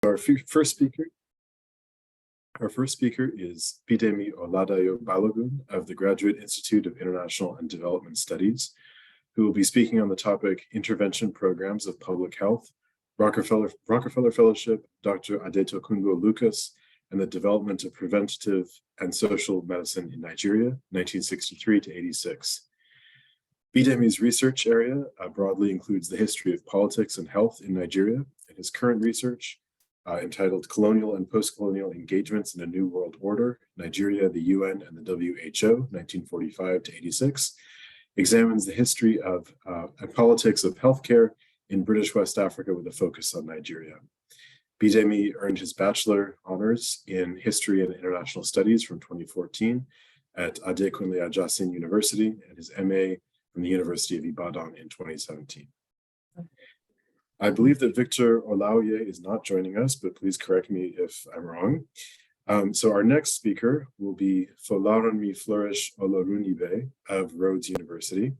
Our first speaker is Bidemi Oladayo Balogun of the Graduate Institute of International and Development Studies, who will be speaking on the topic Intervention Programs of Public Health, Rockefeller Fellowship, Dr. Adetokunbo Lucas, and the Development of Preventative and Social Medicine in Nigeria, 1963 to 86. Bidemi's research area broadly includes the history of politics and health in Nigeria, and his current research, entitled Colonial and Post-Colonial Engagements in a New World Order, Nigeria, the UN, and the WHO, 1945 to 86, examines the history of and politics of healthcare in British West Africa with a focus on Nigeria. Bidemi earned his bachelor honors in History and International Studies from 2014 at Adekunle Ajasin University and his MA from the University of Ibadan in 2017. I believe that Victor Olaoye is not joining us, but please correct me if I'm wrong. So our next speaker will be Folaranmi Flourish Olorunibe of Rhodes University,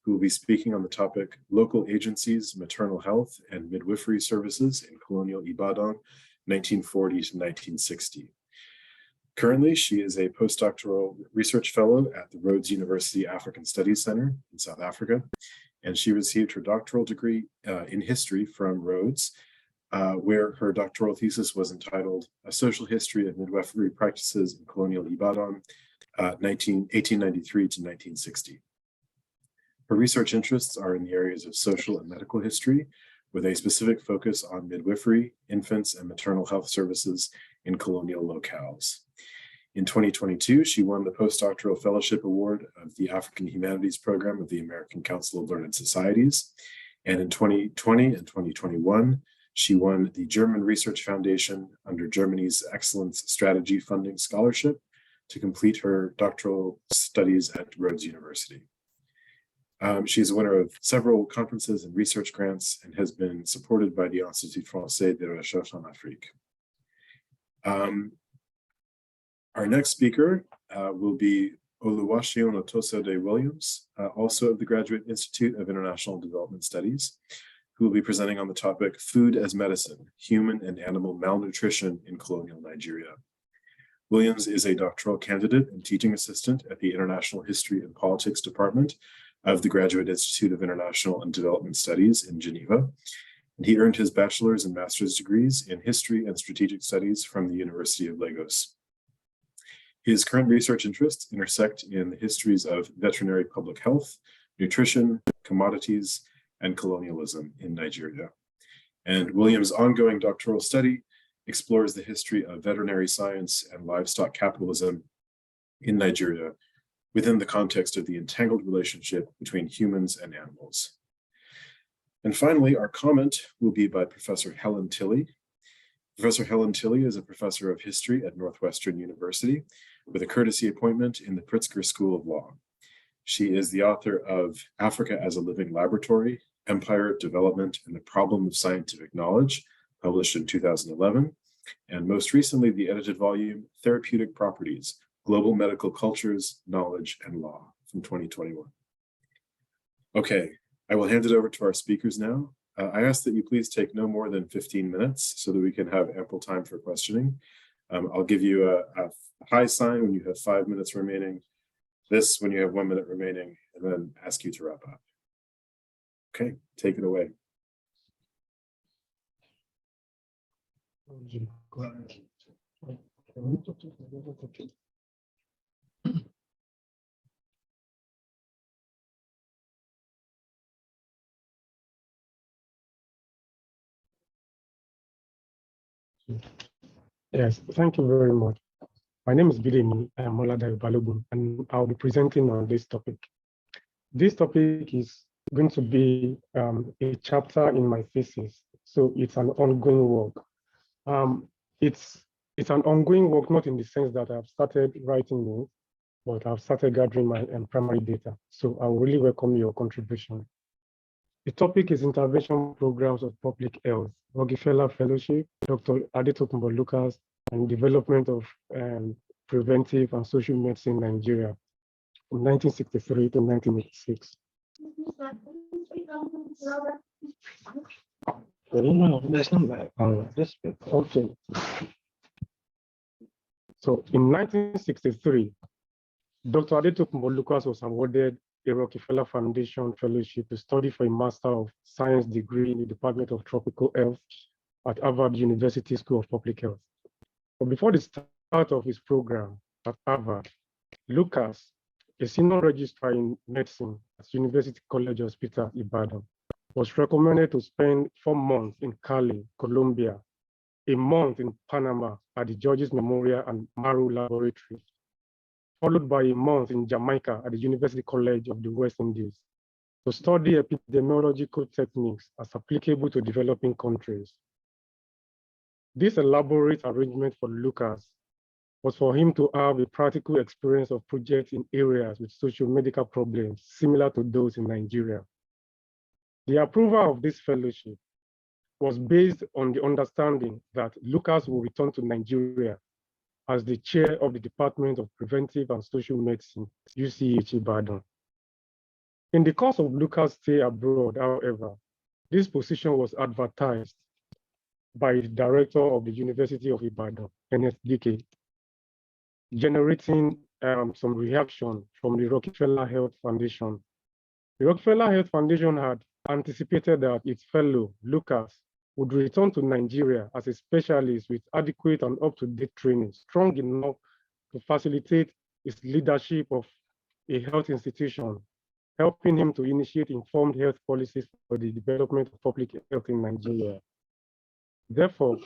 who will be speaking on the topic Local Agencies, Maternal Health, and Midwifery Services in Colonial Ibadan, 1940 to 1960. Currently, she is a postdoctoral research fellow at the Rhodes University African Studies Center in South Africa, and she received her doctoral degree in history from Rhodes, where her doctoral thesis was entitled A Social History of Midwifery Practices in Colonial Ibadan, 1893 to 1960. Her research interests are in the areas of social and medical history, with a specific focus on midwifery, infants, and maternal health services in colonial locales. In 2022, she won the Postdoctoral Fellowship Award of the African Humanities Program of the American Council of Learned Societies. And in 2020 and 2021, she won the German Research Foundation under Germany's Excellence Strategy Funding Scholarship to complete her doctoral studies at Rhodes University. She is a winner of several conferences and research grants and has been supported by the Institut Français de Recherche en Afrique. Our next speaker will be Oluwaseun Otosode Williams, also of the Graduate Institute of International Development Studies, who will be presenting on the topic Food as Medicine, Human and Animal Malnutrition in Colonial Nigeria. Williams is a doctoral candidate and teaching assistant at the International History and Politics Department of the Graduate Institute of International and Development Studies in Geneva. And he earned his bachelor's and master's degrees in history and strategic studies from the University of Lagos. His current research interests intersect in the histories of veterinary public health, nutrition, commodities, and colonialism in Nigeria. And Williams' ongoing doctoral study explores the history of veterinary science and livestock capitalism in Nigeria within the context of the entangled relationship between humans and animals. And finally, our comment will be by Professor Helen Tilley. Professor Helen Tilley is a professor of history at Northwestern University with a courtesy appointment in the Pritzker School of Law. She is the author of Africa as a Living Laboratory, Empire, Development, and the Problem of Scientific Knowledge, published in 2011, and most recently the edited volume, Therapeutic Properties, Global Medical Cultures, Knowledge, and Law, from 2021. Okay, I will hand it over to our speakers now. I ask that you please take no more than 15 minutes so that we can have ample time for questioning. I'll give you a high sign when you have 5 minutes remaining, this when you have 1 minute remaining, and then ask you to wrap up. Okay, take it away. Yes, thank you very much. My name is Bidemi Oladayo Balogun, and I'll be presenting on this topic. This topic is going to be a chapter in my thesis, so it's an ongoing work. It's an ongoing work, not in the sense that I've started writing it, but I've started gathering my primary data. So I really welcome your contribution. The topic is Intervention Programs of Public Health, Rockefeller Fellowship, Dr. Adetokunbo Lucas, and Development of Preventive and Social Medicine in Nigeria from 1963 to 1986. There's no like this bit. Okay. So in 1963, Dr. Adetokunbo Lucas was awarded a Rockefeller Foundation Fellowship to study for a Master of Science degree in the Department of Tropical Health at Harvard University School of Public Health. But before the start of his program at Harvard, Lucas, a senior registrar in medicine at University College Hospital, Ibadan, was recommended to spend 4 months in Cali, Colombia, a month in Panama at the Georges Memorial and Maru Laboratory, followed by a month in Jamaica at the University College of the West Indies to study epidemiological techniques as applicable to developing countries. This elaborate arrangement for Lucas was for him to have a practical experience of projects in areas with social medical problems similar to those in Nigeria. The approval of this fellowship was based on the understanding that Lucas will return to Nigeria as the chair of the Department of Preventive and Social Medicine, UCH Ibadan. In the course of Lucas' stay abroad, however, this position was advertised by the director of the University of Ibadan, NSDK, generating some reaction from the Rockefeller Health Foundation. The Rockefeller Health Foundation had anticipated that its fellow, Lucas, would return to Nigeria as a specialist with adequate and up-to-date training, strong enough to facilitate his leadership of a health institution, helping him to initiate informed health policies for the development of public health in Nigeria. Therefore,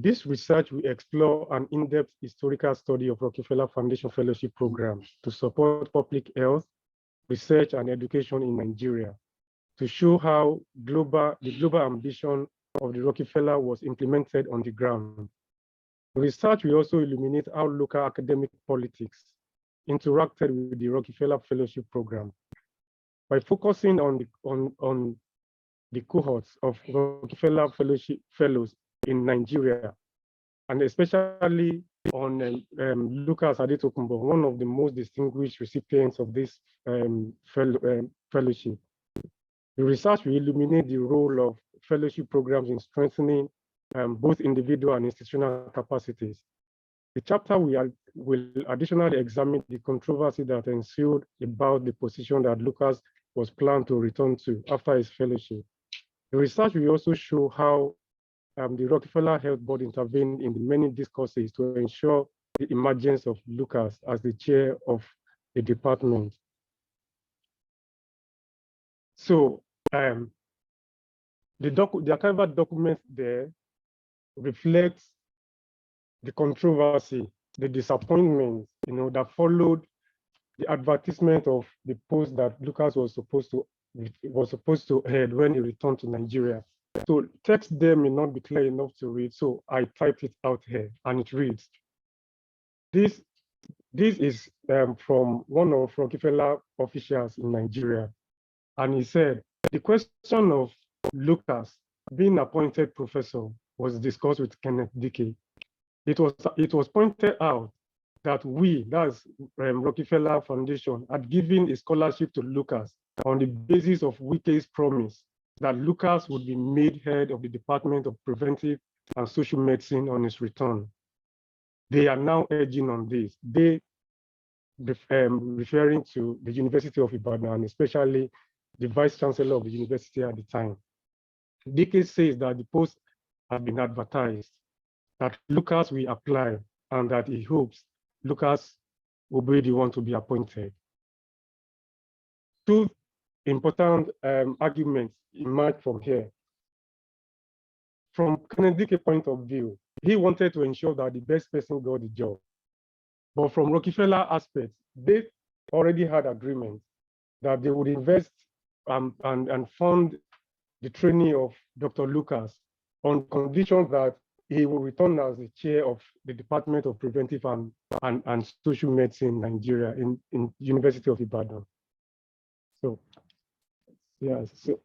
this research will explore an in-depth historical study of Rockefeller Foundation Fellowship programs to support public health, research, and education in Nigeria, to show how the global ambition of the Rockefeller was implemented on the ground. The research will also illuminate how local academic politics interacted with the Rockefeller Fellowship program. By focusing on the cohorts of Rockefeller Fellowship fellows in Nigeria, and especially on Lucas Adetokunbo, one of the most distinguished recipients of this fellowship. The research will illuminate the role of fellowship programs in strengthening both individual and institutional capacities. The chapter will additionally examine the controversy that ensued about the position that Lucas was planned to return to after his fellowship. The research will also show how the Rockefeller Health Board intervened in the many discourses to ensure the emergence of Lucas as the chair of the department. So the archival document there reflects the controversy, the disappointment, that followed the advertisement of the post that Lucas was supposed to head when he returned to Nigeria. So text there may not be clear enough to read, so I typed it out here, and it reads: This is from one of Rockefeller officials in Nigeria, and he said the question of Lucas being appointed professor was discussed with Kenneth Dickey. It was pointed out that that's Rockefeller Foundation, had given a scholarship to Lucas on the basis of Wike's promise that Lucas would be made head of the Department of Preventive and Social Medicine on his return. They are now edging on this. They referring to the University of Ibadan, and especially the Vice Chancellor of the university at the time. Dickey says that the post has been advertised, that Lucas will apply, and that he hopes Lucas will be the one to be appointed. Two important arguments emerge from here. From Kennedy point of view, he wanted to ensure that the best person got the job. But from Rockefeller aspect, they already had agreement that they would invest and fund the training of Dr. Lucas on condition that he will return as the chair of the Department of Preventive and Social Medicine in Nigeria in University of Ibadan. So, yeah, so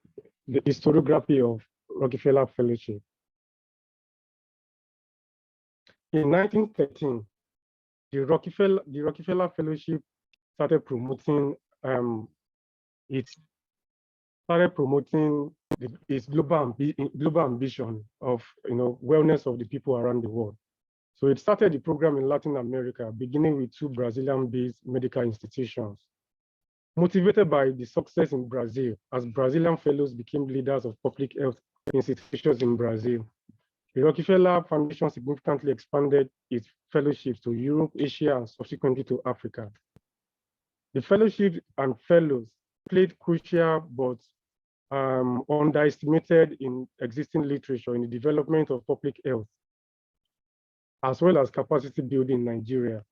the historiography of Rockefeller Fellowship. In 1913, the Rockefeller Fellowship started promoting its started promoting its global ambition of wellness of the people around the world. So it started the program in Latin America, beginning with 2 Brazilian-based medical institutions. Motivated by the success in Brazil, as Brazilian fellows became leaders of public health institutions in Brazil, the Rockefeller Foundation significantly expanded its fellowships to Europe, Asia, and subsequently to Africa. The fellowships and fellows played crucial but underestimated in existing literature in the development of public health, as well as capacity building in Nigeria.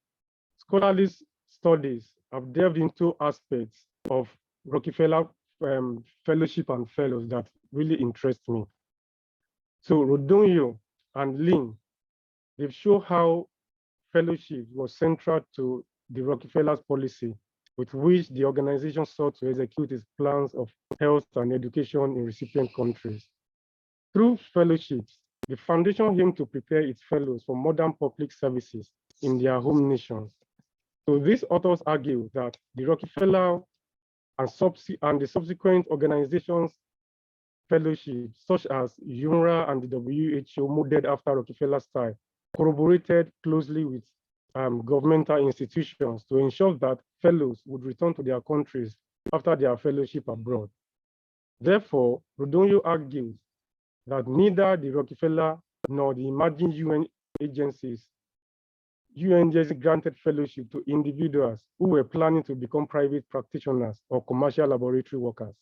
Scholarly studies have delved into aspects of Rockefeller fellowship and fellows that really interest me. So Rodonyo and Lin, they've shown how fellowship was central to the Rockefeller's policy, with which the organization sought to execute its plans of health and education in recipient countries. Through fellowships, the foundation aimed to prepare its fellows for modern public services in their home nations. So these authors argue that the Rockefeller and the subsequent organizations fellowships, such as UNRWA and the WHO, modeled after Rockefeller style, corroborated closely with governmental institutions to ensure that fellows would return to their countries after their fellowship abroad. Therefore, Rodonyo argues that neither the Rockefeller nor the emerging UN agencies granted fellowship to individuals who were planning to become private practitioners or commercial laboratory workers.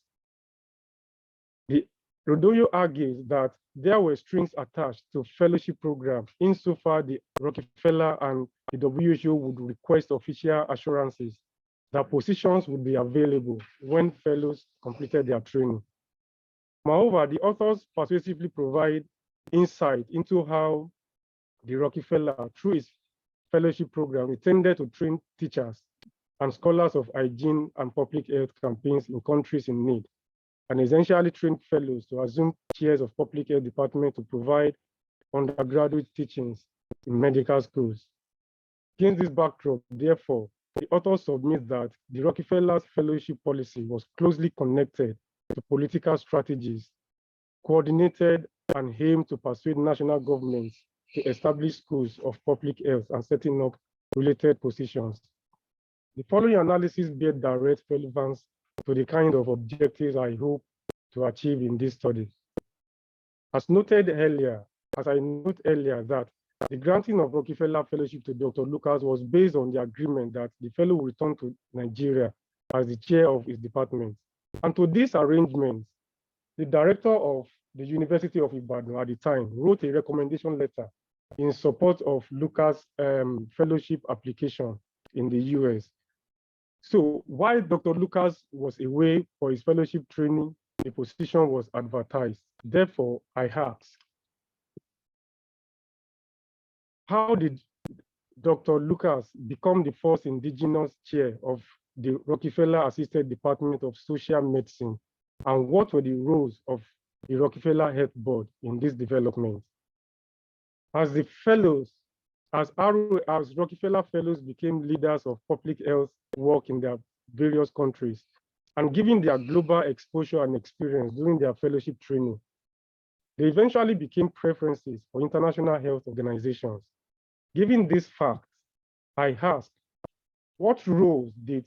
Rodonyo argues that there were strings attached to fellowship programs insofar the Rockefeller and the WHO would request official assurances that positions would be available when fellows completed their training. Moreover, the authors persuasively provide insight into how the Rockefeller, through its fellowship program, intended to train teachers and scholars of hygiene and public health campaigns in countries in need, and essentially trained fellows to assume chairs of public health department to provide undergraduate teachings in medical schools. Against this backdrop, therefore, the authors submit that the Rockefeller's fellowship policy was closely connected to political strategies, coordinated and aimed to persuade national governments to establish schools of public health and setting up related positions. The following analysis bears direct relevance to the kind of objectives I hope to achieve in this study. As I noted earlier that the granting of Rockefeller Fellowship to Dr. Lucas was based on the agreement that the fellow would return to Nigeria as the chair of his department. And to this arrangement, the director of the University of Ibadan at the time wrote a recommendation letter in support of Lucas' fellowship application in the US. So while Dr. Lucas was away for his fellowship training, the position was advertised. Therefore, I asked, how did Dr. Lucas become the first indigenous chair of the Rockefeller-assisted Department of Social Medicine? And what were the roles of the Rockefeller Health Board in this development? As Rockefeller Fellows became leaders of public health work in their various countries, and given their global exposure and experience during their fellowship training, they eventually became preferences for international health organizations. Given this fact, I asked, what roles did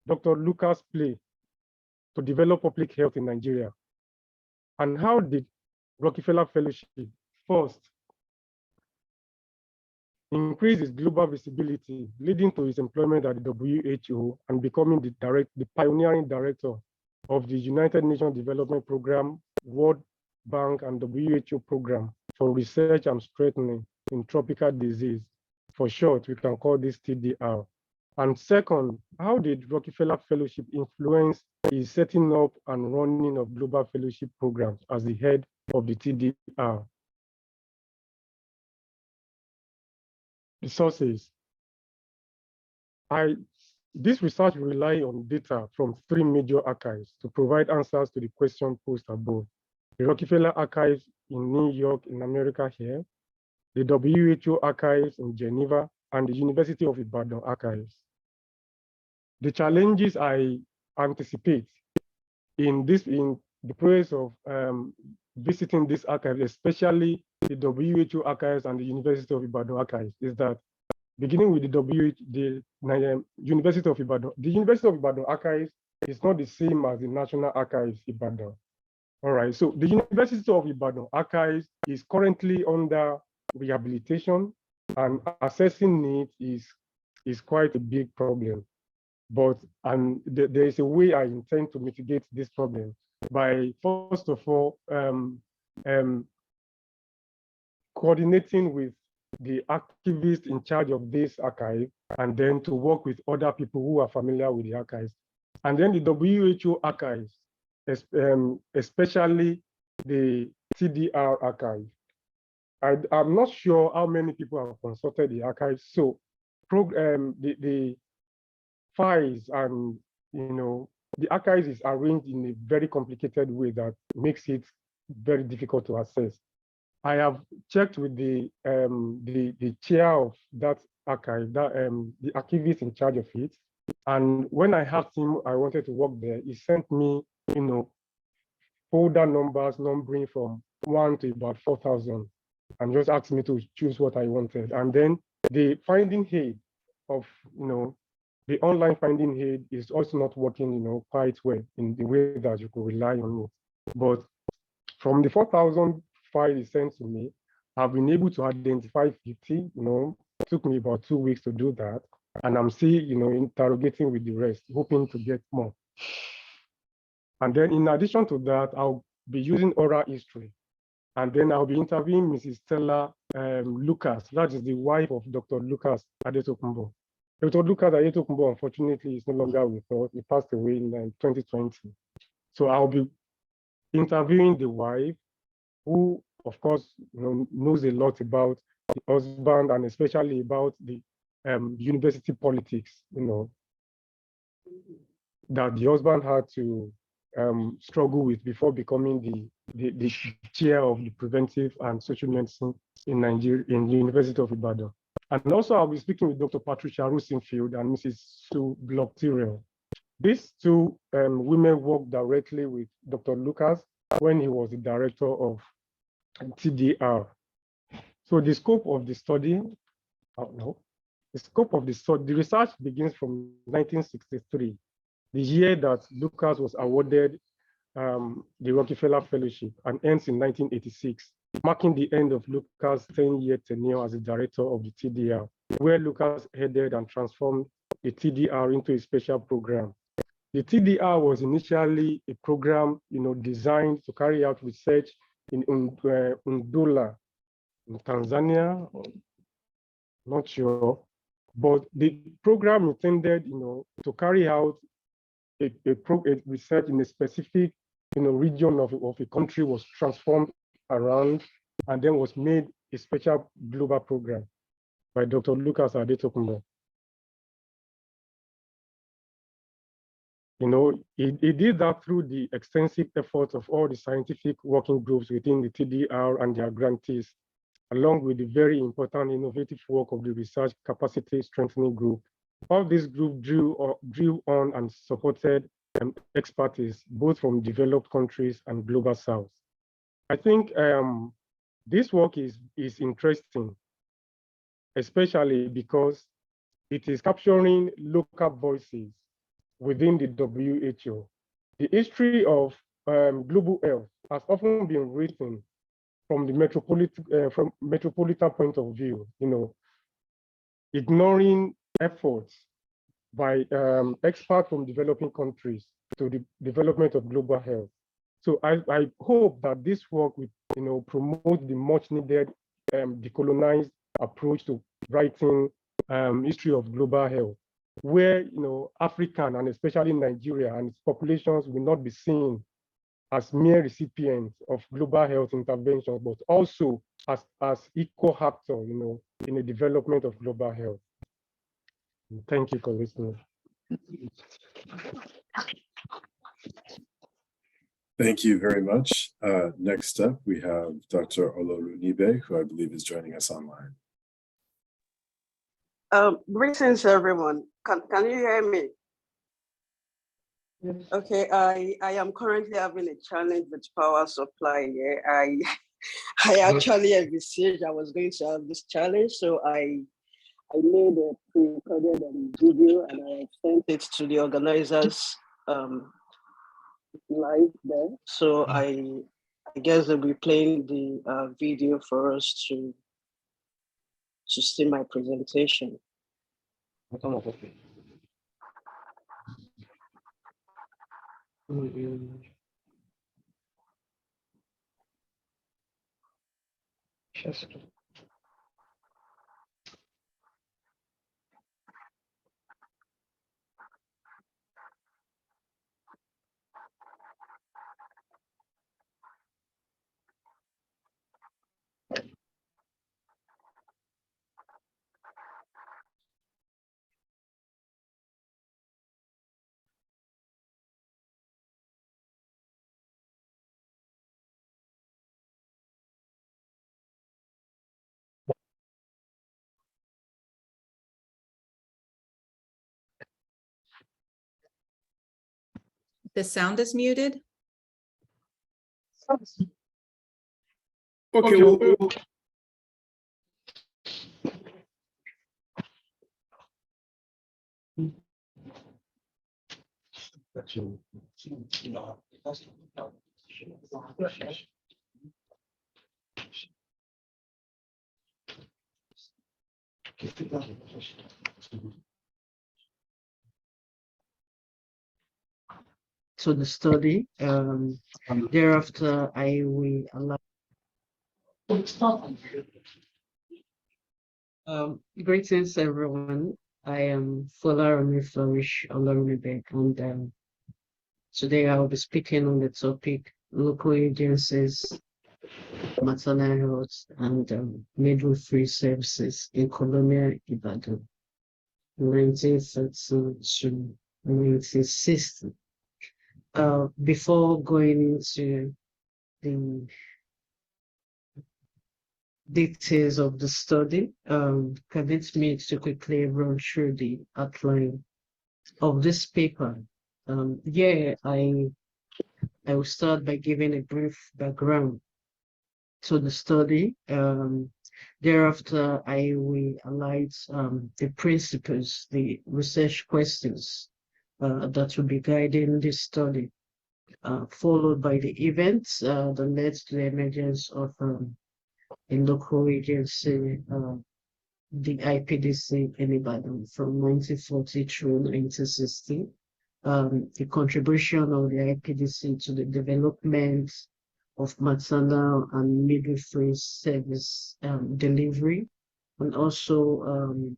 Dr. Lucas play to develop public health in Nigeria? And how did Rockefeller Fellowship first increase its global visibility, leading to his employment at the WHO and becoming the pioneering director of the United Nations Development Program, World Bank, and WHO program for research and strengthening in tropical disease. For short, we can call this TDR. And second, how did Rockefeller Fellowship influence the setting up and running of global fellowship programs as the head of the TDR? The sources. This research relies on data from 3 major archives to provide answers to the question posed above. The Rockefeller Archives in New York in America here, the WHO Archives in Geneva, and the University of Ibadan Archives. The challenges I anticipate in the process of visiting this archive, especially the WHO archives and the University of Ibadan archives, is that beginning with the University of Ibadan, the University of Ibadan archives is not the same as the National Archives Ibadan. All right, so the University of Ibadan archives is currently under rehabilitation, and assessing it is quite a big problem. But there is a way I intend to mitigate this problem by, first of all, coordinating with the activists in charge of this archive, and then to work with other people who are familiar with the archives. And then the WHO archives, especially the TDR archive. I'm not sure how many people have consulted the archives. So the files and, the archives is arranged in a very complicated way that makes it very difficult to access. I have checked with the chair of that archive, the archivist in charge of it. And when I asked him I wanted to work there, he sent me, folder numbers numbering from 1 to about 4,000, and just asked me to choose what I wanted. And then the finding aid of, the online finding aid is also not working, quite well in the way that you could rely on it. But from the 4,000 files sent to me, I've been able to identify 50, it took me about 2 weeks to do that. And I'm still, interrogating with the rest, hoping to get more. And then in addition to that, I'll be using oral history. And then I'll be interviewing Mrs. Stella Lucas. That is the wife of Dr. Lucas Adetokunbo. Dr. Lucas Adetokunbo, unfortunately, is no longer with us. He passed away in 2020. So I'll be interviewing the wife, who, of course, knows a lot about the husband, and especially about the university politics, that the husband had to struggle with before becoming the chair of the preventive and social medicine in Nigeria, in the University of Ibadan. And also I'll be speaking with Dr. Patricia Rosenfield and Mrs. Sue Block-Tyrrell. These two women worked directly with Dr. Lucas when he was the director of TDR. So the scope of the study, the research begins from 1963, the year that Lucas was awarded the Rockefeller Fellowship, and ends in 1986, marking the end of Lucas' 10-year tenure as the director of the TDR, where Lucas headed and transformed the TDR into a special program. The TDR was initially a program, designed to carry out research in Undula, in Tanzania, not sure, but the program intended, to carry out a research in a specific, region of a country was transformed around, and then was made a special global program by Dr. Lucas Adetokunbo. He did that through the extensive efforts of all the scientific working groups within the TDR and their grantees, along with the very important innovative work of the Research Capacity Strengthening Group. All this group drew on and supported expertise, both from developed countries and global south. I think this work is interesting, especially because it is capturing local voices within the WHO. The history of global health has often been written from the metropolitan point of view, ignoring efforts by experts from developing countries to the development of global health. So I hope that this work will, promote the much needed decolonized approach to writing history of global health, where, African and especially Nigeria and its populations will not be seen as mere recipients of global health interventions, but also as equal actors, in the development of global health. Thank you for listening. Thank you very much. Next up, we have Dr. Olorunibe, who I believe is joining us online. Greetings, everyone. Can you hear me? Okay, I am currently having a challenge with power supply here. I actually envisaged I was going to have this challenge, so I made a pre-recorded video and I sent it to the organizers live there. So I guess they'll be playing the video for us to see my presentation. The sound is muted. Okay, well, to the study. Thereafter, I will allow. Greetings, everyone. I am Folarami Flourish Olorunnibe, and today I will be speaking on the topic local agencies, maternal health, and midwifery services in colonial Ibadan, 1930 to 1960. Before going into the details of the study, permit me to quickly run through the outline of this paper. I will start by giving a brief background to the study. Thereafter, I will highlight the principles, the research questions that will be guiding this study, followed by the events that led to the emergence of a local agency, the IPDC in Ibadan from 1940 through 1960. The contribution of the IPDC to the development of maternal and midwifery service delivery, and also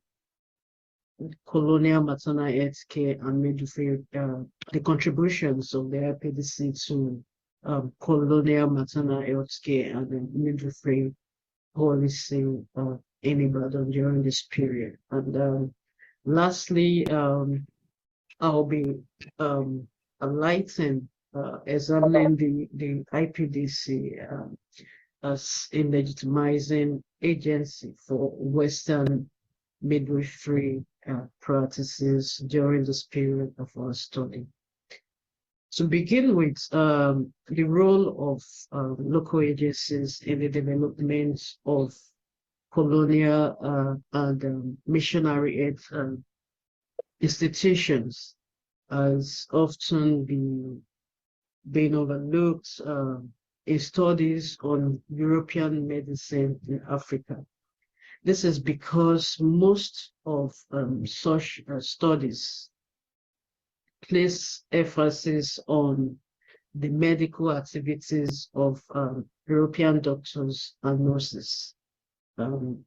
colonial maternal health care and midwifery, the contributions of the IPDC to colonial maternal health care and midwifery policy in Ibadan during this period. And lastly, I'll be examining the IPDC as a legitimizing agency for Western midwifery practices during this period of our study. To begin with, the role of local agencies in the development of colonial and missionary aid institutions has often been overlooked in studies on European medicine in Africa. This is because most of such studies place emphasis on the medical activities of European doctors and nurses during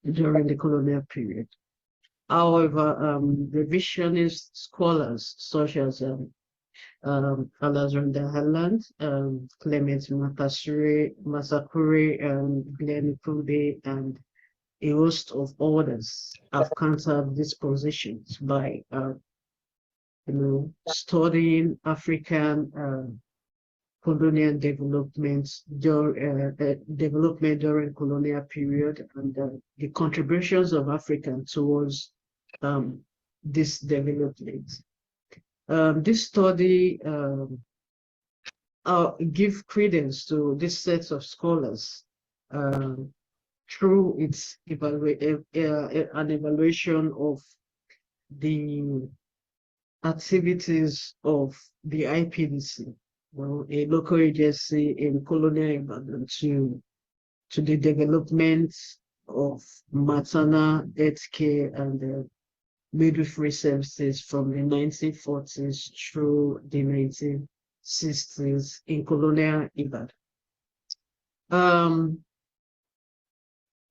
the colonial period. However, revisionist scholars such as Alexander Harland, Clement Masakure, Glenn Kube, and a host of others have countered these positions by studying African colonial development during colonial period and the contributions of African towards this development. This study give credence to this set of scholars through its an evaluation of the activities of the IPDC, well, a local agency in colonial Ibadan, to the development of maternal health care and midwifery services from the 1940s through the 1960s in colonial Ibadan.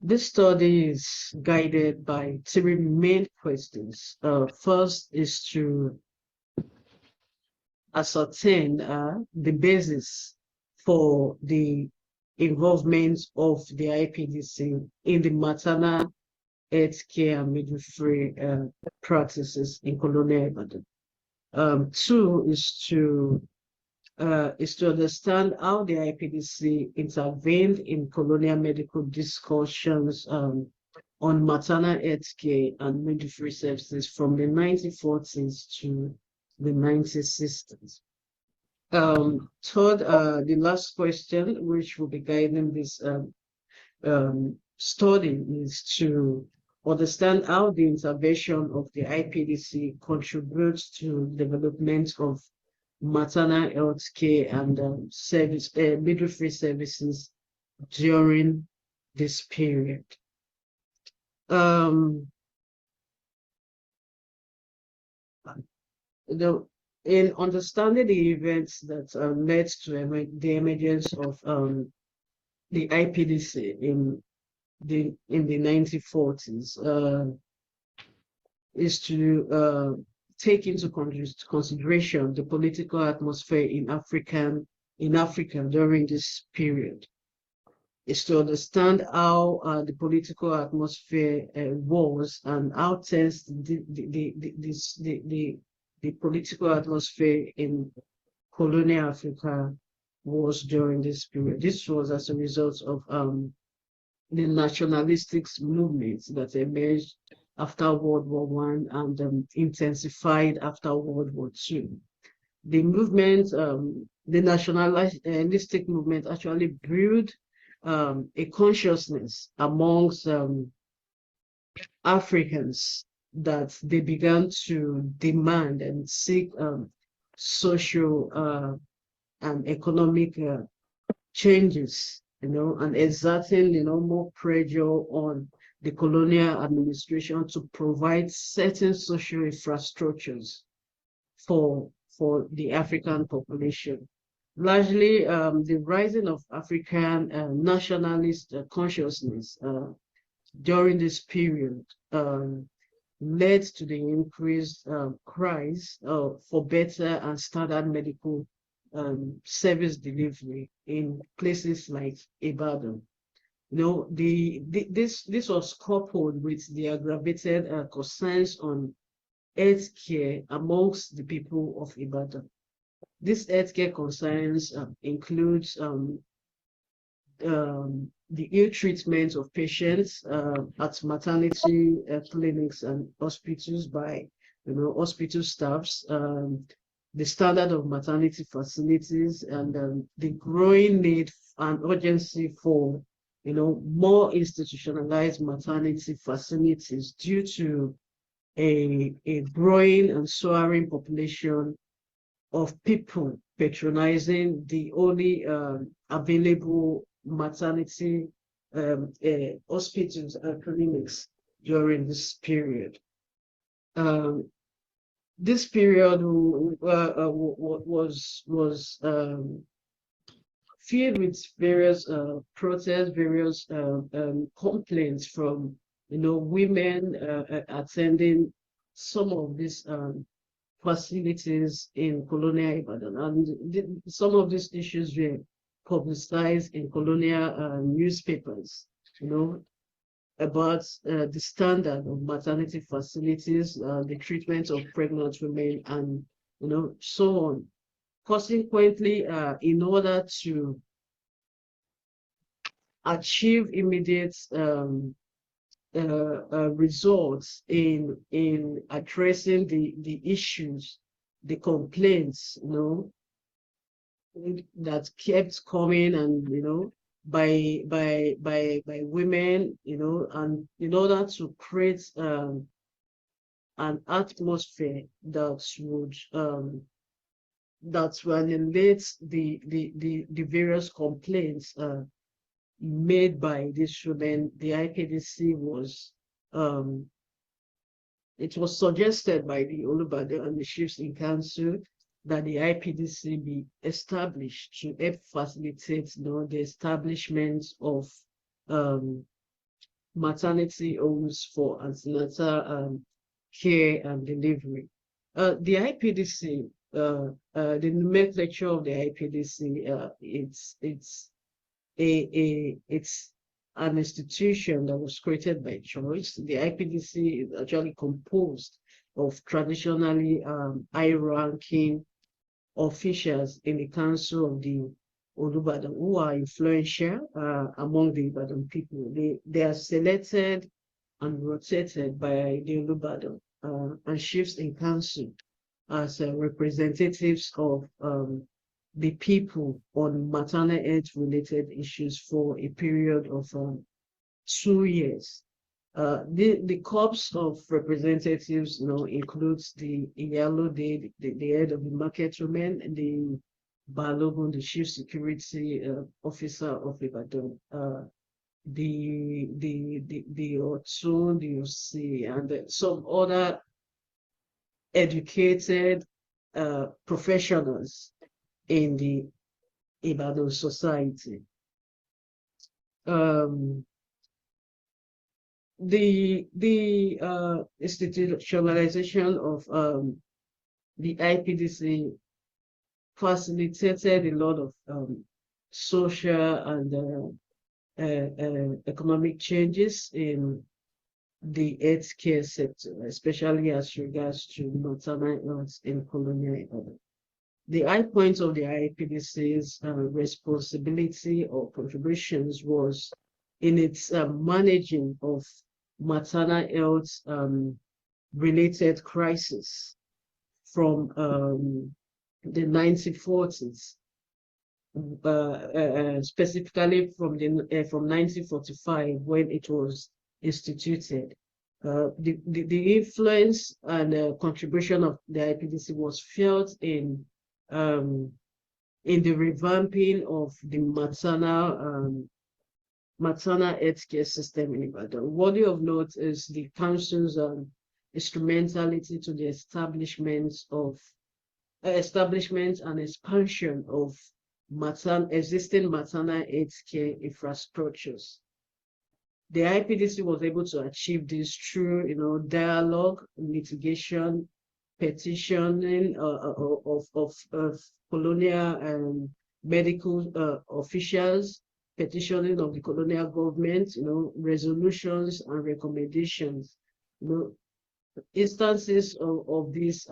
This study is guided by three main questions. First is to ascertain the basis for the involvement of the IPDC in the maternal health care and midwifery practices in colonial Ibadan. Two is to understand how the IPDC intervened in colonial medical discussions on maternal health care and midwifery services from the 1940s to the 1960s. Third, the last question, which will be guiding this study, is to understand how the intervention of the IPDC contributes to development of maternal health care and midwifery services during this period. In understanding the events that led to the emergence of the IPDC in the 1940s, is to take into consideration the political atmosphere in Africa during this period. Is to understand how the political atmosphere was, and how tense the political atmosphere in colonial Africa was during this period. This was as a result of the nationalistic movements that emerged after World War I and intensified after World War II. The movement, the nationalistic movement, actually brewed a consciousness amongst Africans that they began to demand and seek social and economic changes, and exerting, more pressure on the colonial administration to provide certain social infrastructures for the African population. Largely, the rising of African nationalist consciousness during this period led to the increased cries for better and standard medical service delivery in places like Ibadan. This was coupled with the aggravated concerns on healthcare amongst the people of Ibadan. These healthcare concerns includes the ill treatment of patients at maternity clinics and hospitals by hospital staffs, the standard of maternity facilities, and the growing need and urgency for more institutionalized maternity facilities due to a growing and soaring population of people patronizing the only available maternity hospitals and clinics during this period. This period was filled with various protests, various complaints from women attending some of these facilities in colonial Ibadan, and some of these issues were publicized in colonial newspapers, about the standard of maternity facilities, the treatment of pregnant women, and so on. Consequently, in order to achieve immediate results in addressing the issues the complaints, that kept coming, and by women, and in order to create an atmosphere that will eliminate the various complaints made by these women. The IPDC was it was suggested by the Olubadan and the chiefs in council that the IPDC be established to help facilitate the establishment of maternity homes for antenatal care and delivery. The IPDC, the nomenclature of the IPDC, it's an institution that was created by choice. The IPDC is actually composed of traditionally high-ranking officials in the council of the Olubadan who are influential among the Ibadan people. They are selected and rotated by the Olubadan and chiefs in council as representatives of the people on maternal health related issues for a period of 2 years. The corps of representatives includes the Iyalode, the head of the market women, the Balogun, the chief security officer of Ibadan, the Otun, the OC, and some other educated professionals in the Ibadan society. The institutionalization of the IPDC facilitated a lot of social and economic changes in the healthcare sector, especially as regards to maternal health in colonial Ibadan. The high point of the IPDC's responsibility or contributions was in its managing of maternal health related crisis from the 1940s, specifically from 1945 when it was instituted. The influence and contribution of the IPDC was felt in the revamping of the maternal healthcare system in Ibadan. Worthy of note is the council's instrumentality to the establishment and expansion of existing maternal healthcare infrastructures. The IPDC was able to achieve this through, dialogue, mitigation, petitioning of colonial and medical officials, petitioning of the colonial government, resolutions and recommendations. Instances of these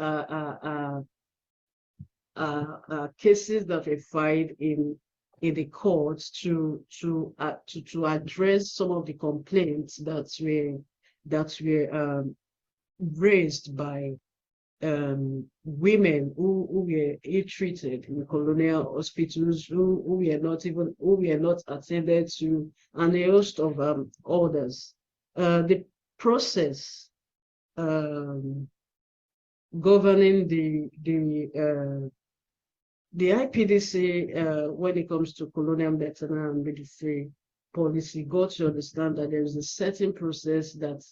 cases that were filed in the courts to address some of the complaints that were raised by women who were ill-treated in colonial hospitals, who were not attended to, and a host of others. The process governing the IPDC when it comes to colonial maternal and midwifery policy got to understand that there is a certain process that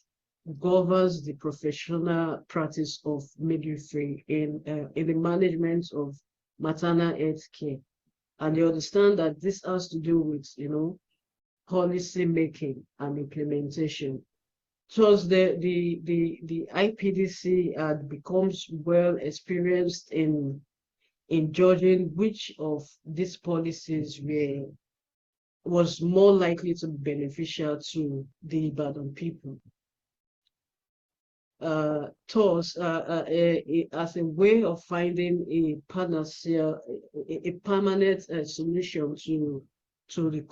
governs the professional practice of midwifery in the management of maternal health care. And they understand that this has to do with, policy making and implementation. So the IPDC had becomes well experienced in judging which of these policies was more likely to be beneficial to the Ibadan people. Thus, as a way of finding a panacea, a permanent solution to the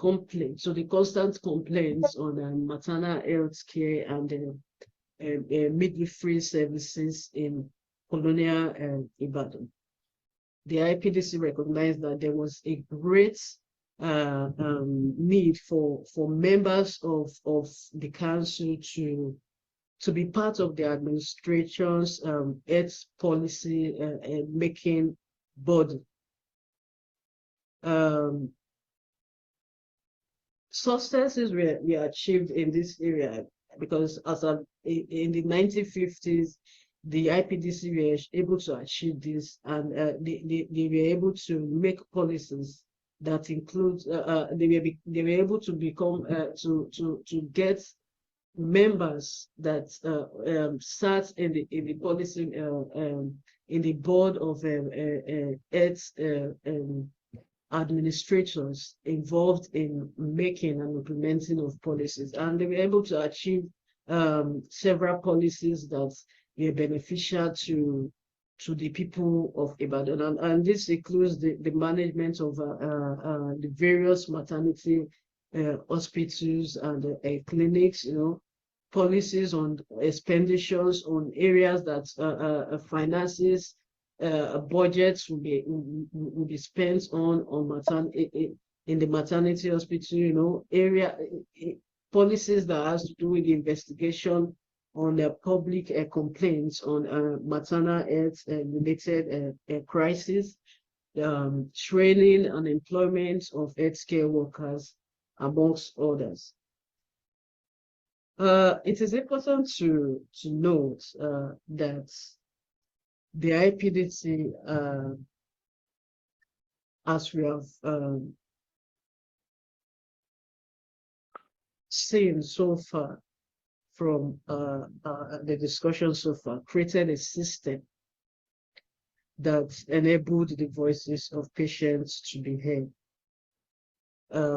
constant complaints on maternal health care and midwifery services in colonial Ibadan. The IPDC recognized that there was a great need for members of the council to be part of the administration's health policy making body. Successes were achieved in this area because in the 1950s, the IPDC were able to achieve this, and they were able to make policies that include they were able to become to get members that sat in the policy in the board of health administrators involved in making and implementing of policies, and they were able to achieve several policies that were beneficial to the people of Ibadan, and this includes the management of the various maternity hospitals and clinics, policies on expenditures on areas that finances budgets will be spent on in the maternity hospital, area policies that has to do with the investigation on the public complaints on maternal health related crisis, training and employment of healthcare workers, amongst others. It is important to note that the IPDC, as we have seen so far from the discussion so far, created a system that enabled the voices of patients to be heard,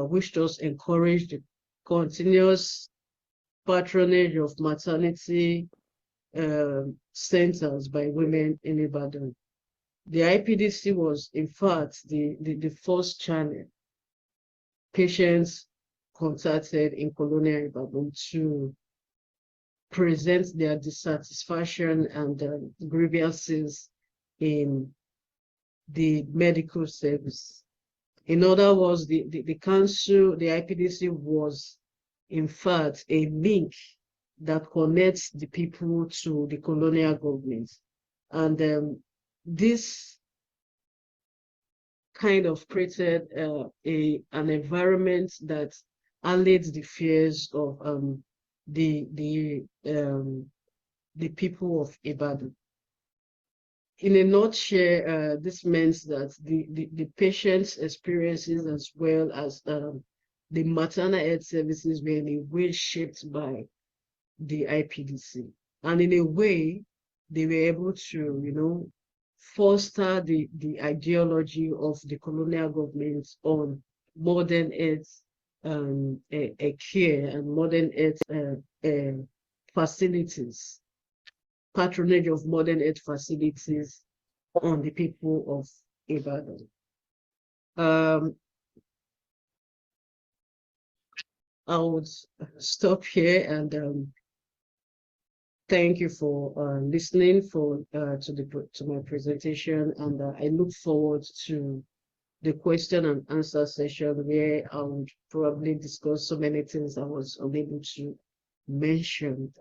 which does encourage the continuous patronage of maternity centers by women in Ibadan. The IPDC was, in fact, the first channel patients contacted in colonial Ibadan to present their dissatisfaction and grievances in the medical service. In other words, the council, the IPDC was, in fact, a link that connects the people to the colonial government. And this kind of created an environment that allayed the fears of the people of Ibadan. In a nutshell, this means that the patient's experiences as well as the maternal health services were in a way shaped by the IPDC. And in a way, they were able to, foster the ideology of the colonial government on modern health care and modern health facilities, patronage of modern health facilities on the people of Ibadan. I would stop here and thank you for listening to my presentation, and I look forward to the question and answer session where I would probably discuss so many things I was unable to mention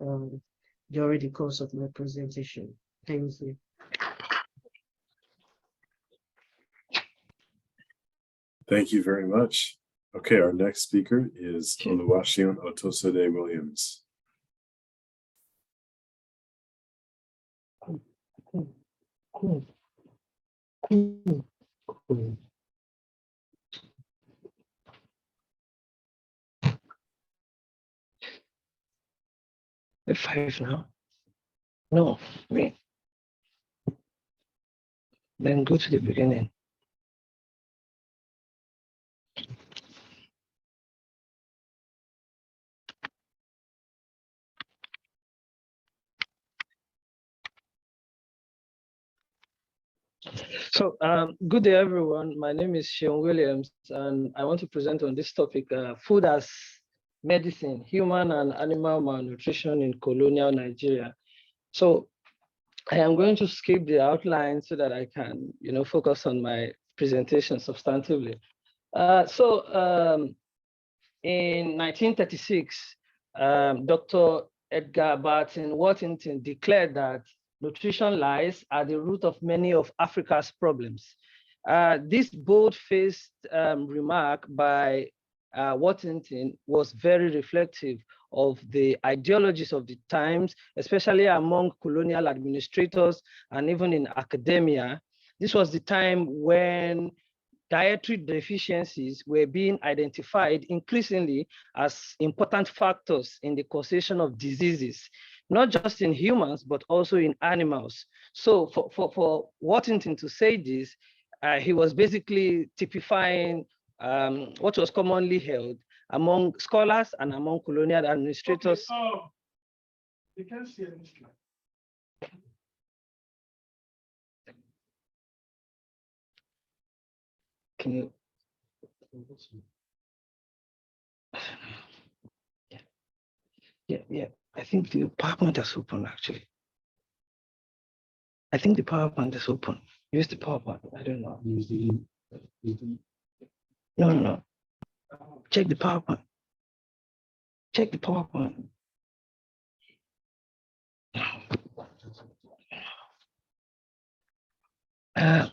during the course of my presentation. Thank you. Thank you very much. Okay, our next speaker is Oluwaseun Otosode Williams. The 5 now? No, wait. Then go to the beginning. So, good day, everyone. My name is Sean Williams, and I want to present on this topic, food as medicine, human and animal malnutrition in colonial Nigeria. So, I am going to skip the outline so that I can, focus on my presentation substantively. In 1936, Dr. Edgar Barton Worthington declared that nutrition lies at the root of many of Africa's problems. This bold-faced remark by Worthington was very reflective of the ideologies of the times, especially among colonial administrators and even in academia. This was the time when dietary deficiencies were being identified increasingly as important factors in the causation of diseases, not just in humans, but also in animals. So for Worthington to say this, he was basically typifying what was commonly held among scholars and among colonial administrators. Okay. Oh, you can't see any slide. Can you? Yeah. I think the PowerPoint is open actually. I think the PowerPoint is open. Use the PowerPoint. I don't know. No. Check the PowerPoint. Check the PowerPoint. I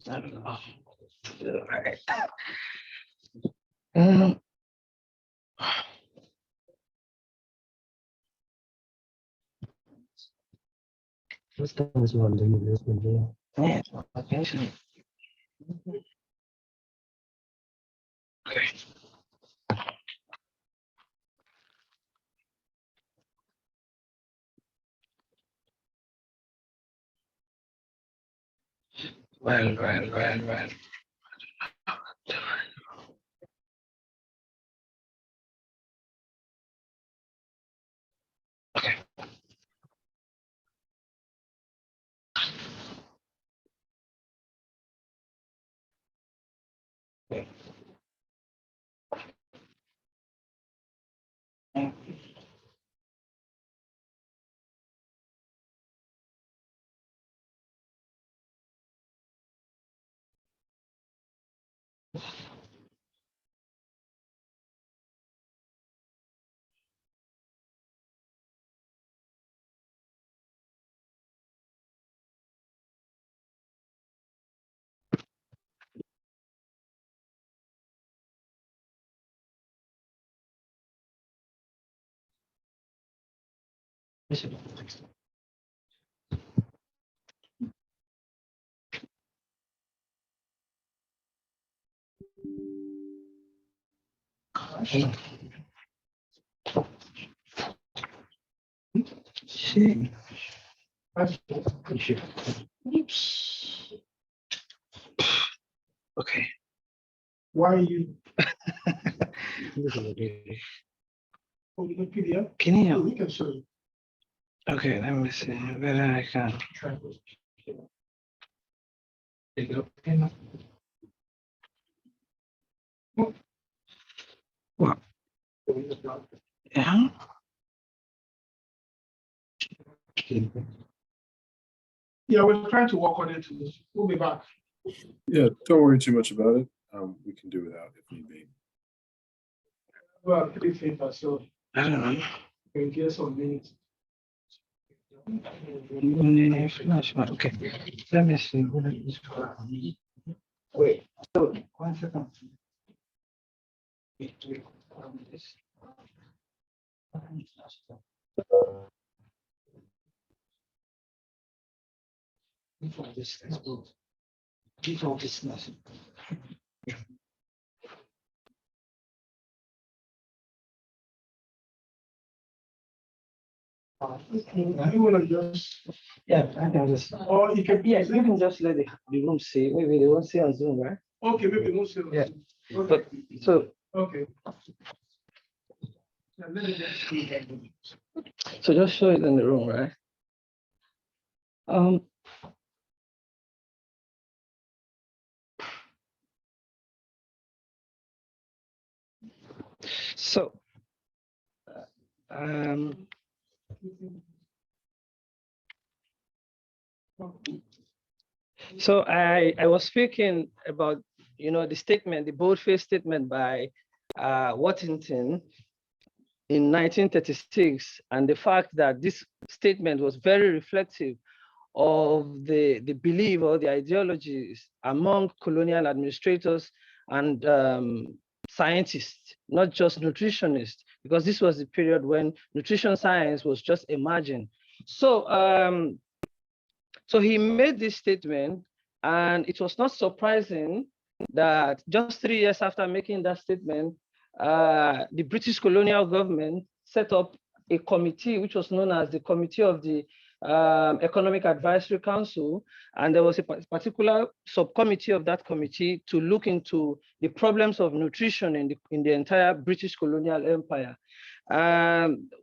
don't know. All right. This time is one day investment. Yeah, attention. Okay. Well. Okay. See. Oops. Okay. Why are you? Can you? We can show you. Okay, let me see whether I can. What? Yeah. Yeah, we're trying to work on it. We'll be back. Yeah, don't worry too much about it. We can do without if need be. Well, pretty paper, so I don't know. we can get some minutes. Okay, let me see. Wait, so 1 second. Default distance. You want to just, Yeah, I can just. or you can, Yeah, you can just let the room see. Maybe they won't see on Zoom, right? okay, maybe we'll see. Yeah. Okay. But so Okay. Yeah, let me just see. so just show it in the room, right? So So I was speaking about, the statement, the bold-faced statement by Washington in 1936, and the fact that this statement was very reflective of the belief or the ideologies among colonial administrators and scientists, not just nutritionists, because this was the period when nutrition science was just emerging. So, so he made this statement, and it was not surprising that just 3 years after making that statement, the British colonial government set up a committee, which was known as the Committee of the Economic Advisory Council, and there was a particular subcommittee of that committee to look into the problems of nutrition in the entire British colonial empire.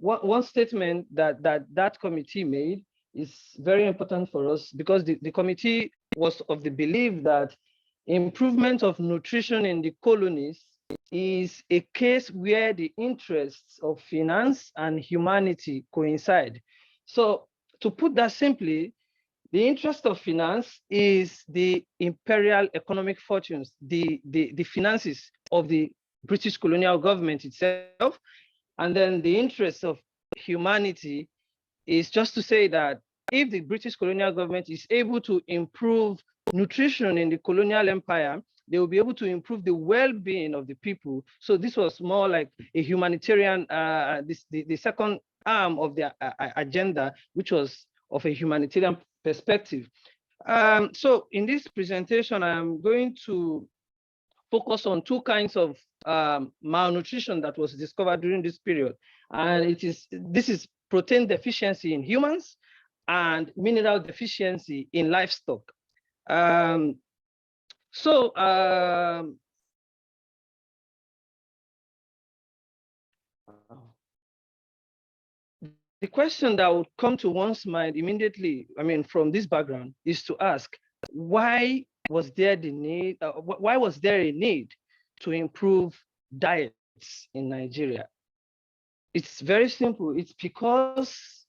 One statement that committee made is very important for us, because the committee was of the belief that improvement of nutrition in the colonies is a case where the interests of finance and humanity coincide. So, to put that simply, the interest of finance is the imperial economic fortunes, the finances of the British colonial government itself. And then the interest of humanity is just to say that if the British colonial government is able to improve nutrition in the colonial empire, they will be able to improve the well-being of the people. So this was more like a humanitarian, the second arm of the agenda, which was of a humanitarian perspective. So in this presentation, I'm going to focus on two kinds of malnutrition that was discovered during this period. And this is protein deficiency in humans and mineral deficiency in livestock. The question that would come to one's mind immediately, from this background, is to ask, why was there a need to improve diets in Nigeria? It's very simple. It's because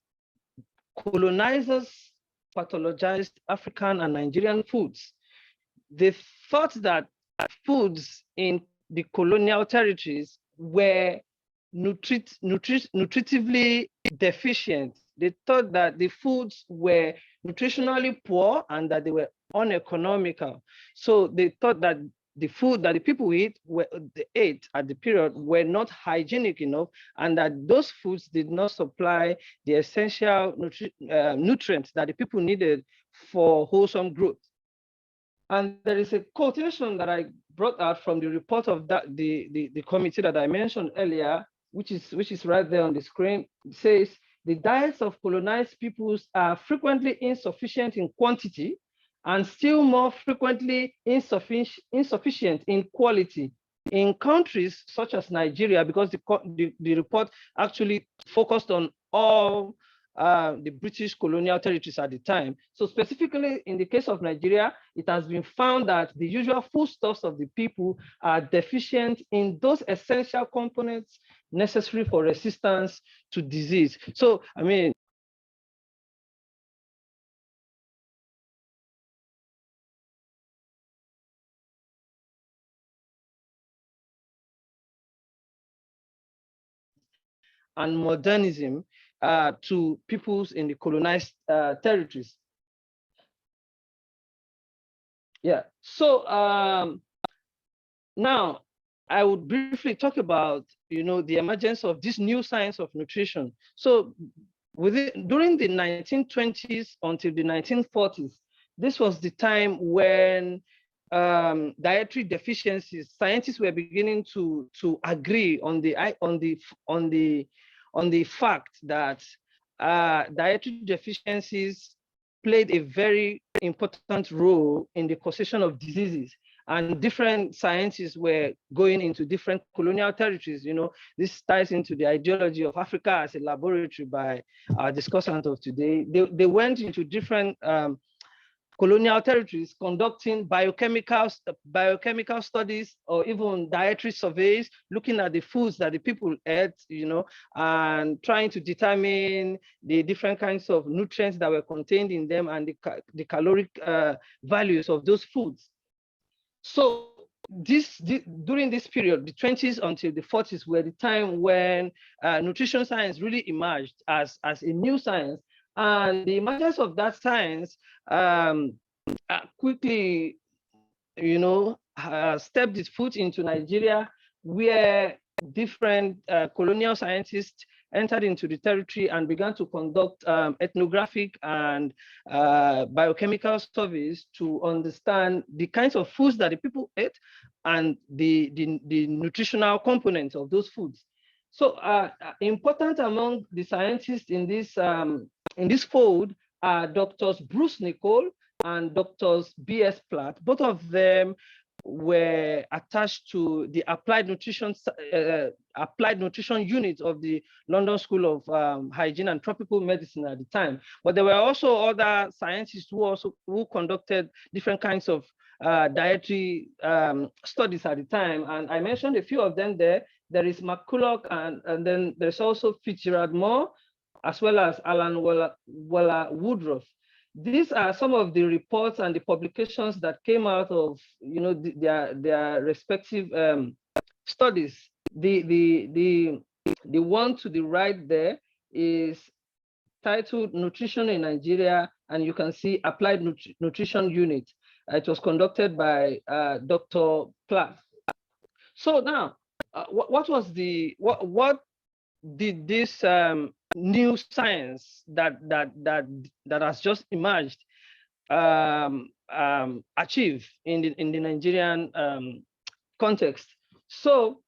colonizers pathologized African and Nigerian foods. They thought that foods in the colonial territories were nutritively deficient. They thought that the foods were nutritionally poor and that they were uneconomical. So they thought that the food that the people ate at the period were not hygienic enough, and that those foods did not supply the essential nutrients that the people needed for wholesome growth. And there is a quotation that I brought out from the report of the committee that I mentioned earlier, which is right there on the screen. It says, the diets of colonized peoples are frequently insufficient in quantity and still more frequently insufficient in quality. In countries such as Nigeria, because the report actually focused on all the British colonial territories at the time. So specifically in the case of Nigeria, it has been found that the usual foodstuffs of the people are deficient in those essential components necessary for resistance to disease. So, and modernism to peoples in the colonized territories. Yeah, so now I would briefly talk about, the emergence of this new science of nutrition. So during the 1920s until the 1940s, this was the time when dietary deficiencies, scientists were beginning to agree on the fact that dietary deficiencies played a very important role in the causation of diseases. And different scientists were going into different colonial territories. This ties into the ideology of Africa as a laboratory by our discussant of today. They went into different colonial territories conducting biochemical studies or even dietary surveys, looking at the foods that the people ate, and trying to determine the different kinds of nutrients that were contained in them and the caloric values of those foods. So during this period, the 20s until the 40s were the time when nutrition science really emerged as a new science. And the emergence of that science quickly, stepped its foot into Nigeria, where different colonial scientists entered into the territory and began to conduct ethnographic and biochemical surveys to understand the kinds of foods that the people ate and the nutritional components of those foods. So important among the scientists in this fold are Doctors Bruce Nicol and Doctors B.S. Platt. Both of them were attached to the applied nutrition unit of the London School of Hygiene and Tropical Medicine at the time. But there were also other scientists who conducted different kinds of dietary studies at the time. And I mentioned a few of them there. There is McCulloch, and then there's also Fitzgerald Moore, as well as Alan Waller Woodruff. These are some of the reports and the publications that came out of their respective studies. The one to the right there is titled Nutrition in Nigeria, and you can see Applied Nutrition Unit. It was conducted by Dr. Platt. So now, what did this new science that has just emerged achieve in the Nigerian context? So,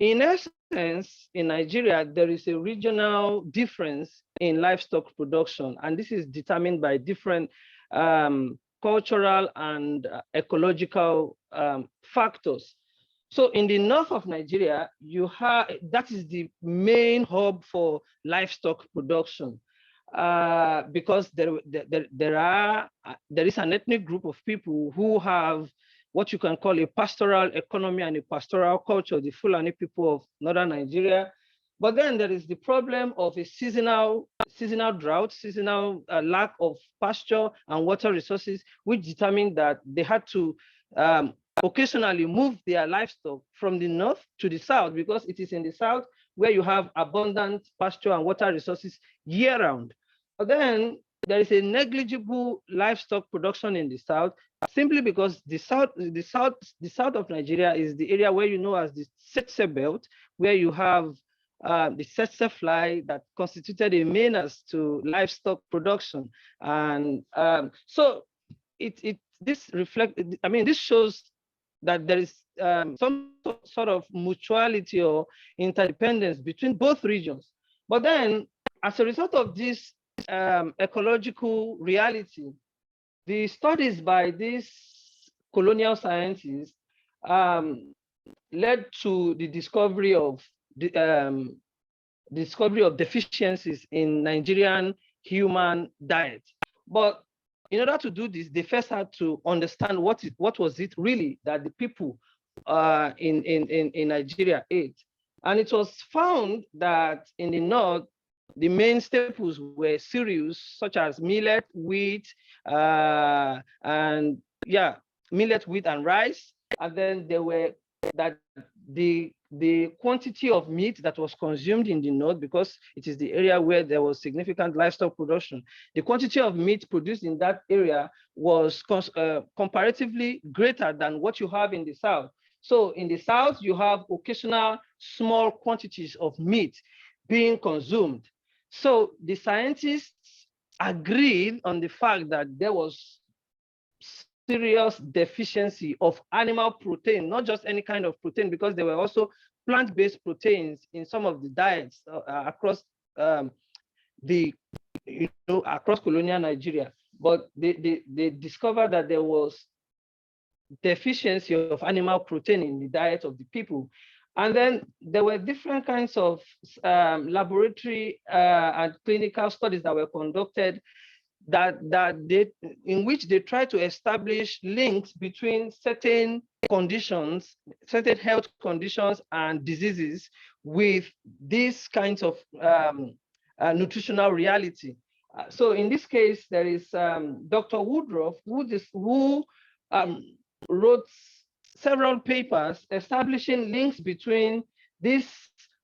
in essence, in Nigeria, there is a regional difference in livestock production, and this is determined by different cultural and ecological factors. So in the north of Nigeria, that is the main hub for livestock production, because there is an ethnic group of people who have what you can call a pastoral economy and a pastoral culture, the Fulani people of northern Nigeria. But then there is the problem of a seasonal drought, seasonal lack of pasture and water resources, which determined that they had to occasionally move their livestock from the north to the south, because it is in the south where you have abundant pasture and water resources year-round. But then there is a negligible livestock production in the south, simply because the south of Nigeria is the area where you know as the Tsetse belt, where you have the tsetse fly that constituted a menace to livestock production. And so this shows that there is some sort of mutuality or interdependence between both regions. But then, as a result of this ecological reality, the studies by these colonial scientists led to the discovery of deficiencies in Nigerian human diet. But in order to do this, they first had to understand what was it really that the people in Nigeria ate. And it was found that in the north, the main staples were cereals such as millet, wheat, millet, wheat, and rice. And then there were the quantity of meat that was consumed in the north, because it is the area where there was significant livestock production. The quantity of meat produced in that area was comparatively greater than what you have in the south. So in the south, you have occasional small quantities of meat being consumed. So the scientists agreed on the fact that there was serious deficiency of animal protein, not just any kind of protein, because there were also plant-based proteins in some of the diets across across colonial Nigeria. But they discovered that there was deficiency of animal protein in the diet of the people. And then there were different kinds of laboratory and clinical studies that were conducted in which they try to establish links between certain conditions, certain health conditions and diseases with these kinds of nutritional reality. So in this case, there is Dr. Woodruff, who wrote several papers establishing links between this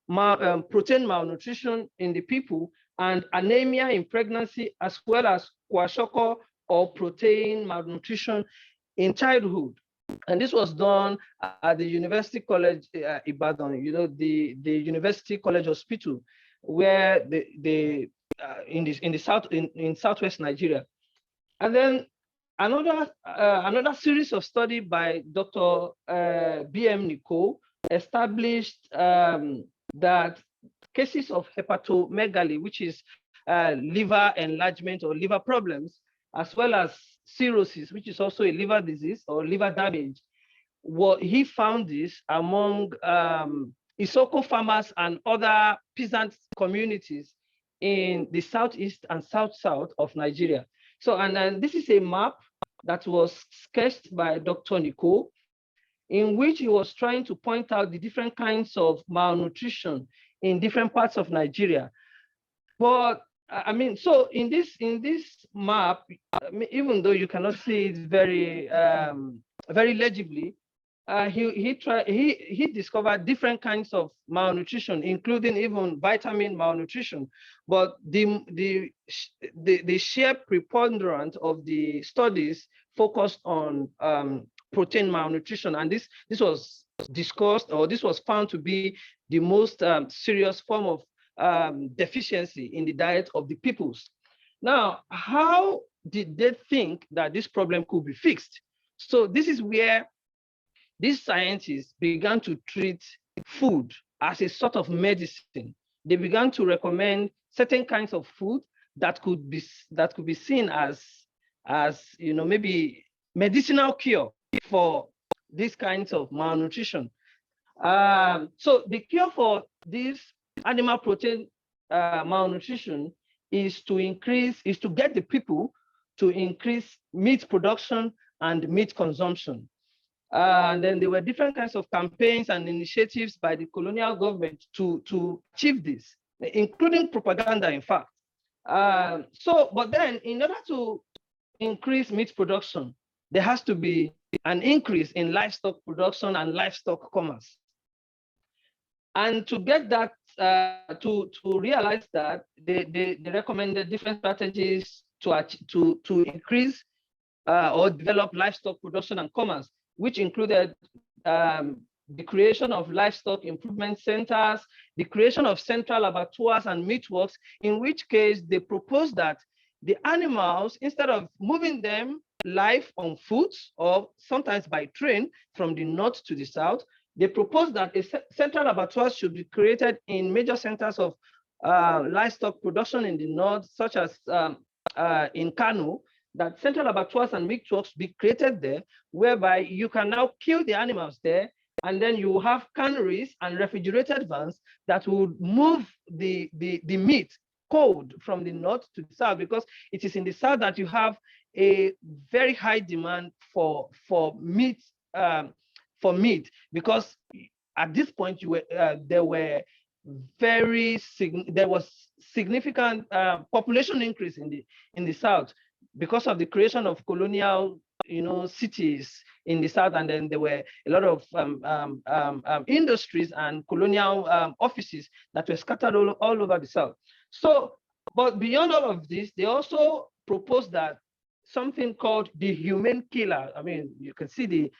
protein malnutrition in the people and anemia in pregnancy, as well as kwashiorkor or protein malnutrition in childhood. And this was done at the University College Ibadan, the University College Hospital, where in southwest Nigeria. And then another series of study by Dr. B.M. Nicole established that cases of hepatomegaly, which is liver enlargement or liver problems, as well as cirrhosis, which is also a liver disease or liver damage. He found this among Isoko farmers and other peasant communities in the southeast and south-south of Nigeria. So, and then this is a map that was sketched by Dr. Nicole, in which he was trying to point out the different kinds of malnutrition in different parts of Nigeria. But I mean, so in this map, even though you cannot see it very legibly, he discovered different kinds of malnutrition, including even vitamin malnutrition. But the sheer preponderance of the studies focused on protein malnutrition, and this was discussed, or this was found to be the most serious form of deficiency in the diet of the peoples. Now, how did they think that this problem could be fixed? So this is where these scientists began to treat food as a sort of medicine. They began to recommend certain kinds of food that could be seen as maybe medicinal cure for these kinds of malnutrition. So the cure for this animal protein malnutrition is to get the people to increase meat production and meat consumption. And then there were different kinds of campaigns and initiatives by the colonial government to achieve this, including propaganda, in fact. But then in order to increase meat production, there has to be an increase in livestock production and livestock commerce. And to get that, to realize that, they recommended different strategies to increase or develop livestock production and commerce, which included the creation of livestock improvement centers, the creation of central abattoirs and meatworks, in which case they proposed that the animals, instead of moving them live on foot or sometimes by train from the north to the south, they proposed that a central abattoir should be created in major centers of livestock production in the north, such as in Kano, that central abattoirs and meatworks be created there, whereby you can now kill the animals there, and then you have canneries and refrigerated vans that would move the meat cold from the north to the south, because it is in the south that you have a very high demand for meat, because at this point there was significant population increase in the south because of the creation of colonial cities in the south, and then there were a lot of industries and colonial offices that were scattered all over the south. So, but beyond all of this, they also proposed that something called the humane killer. I mean, you can see the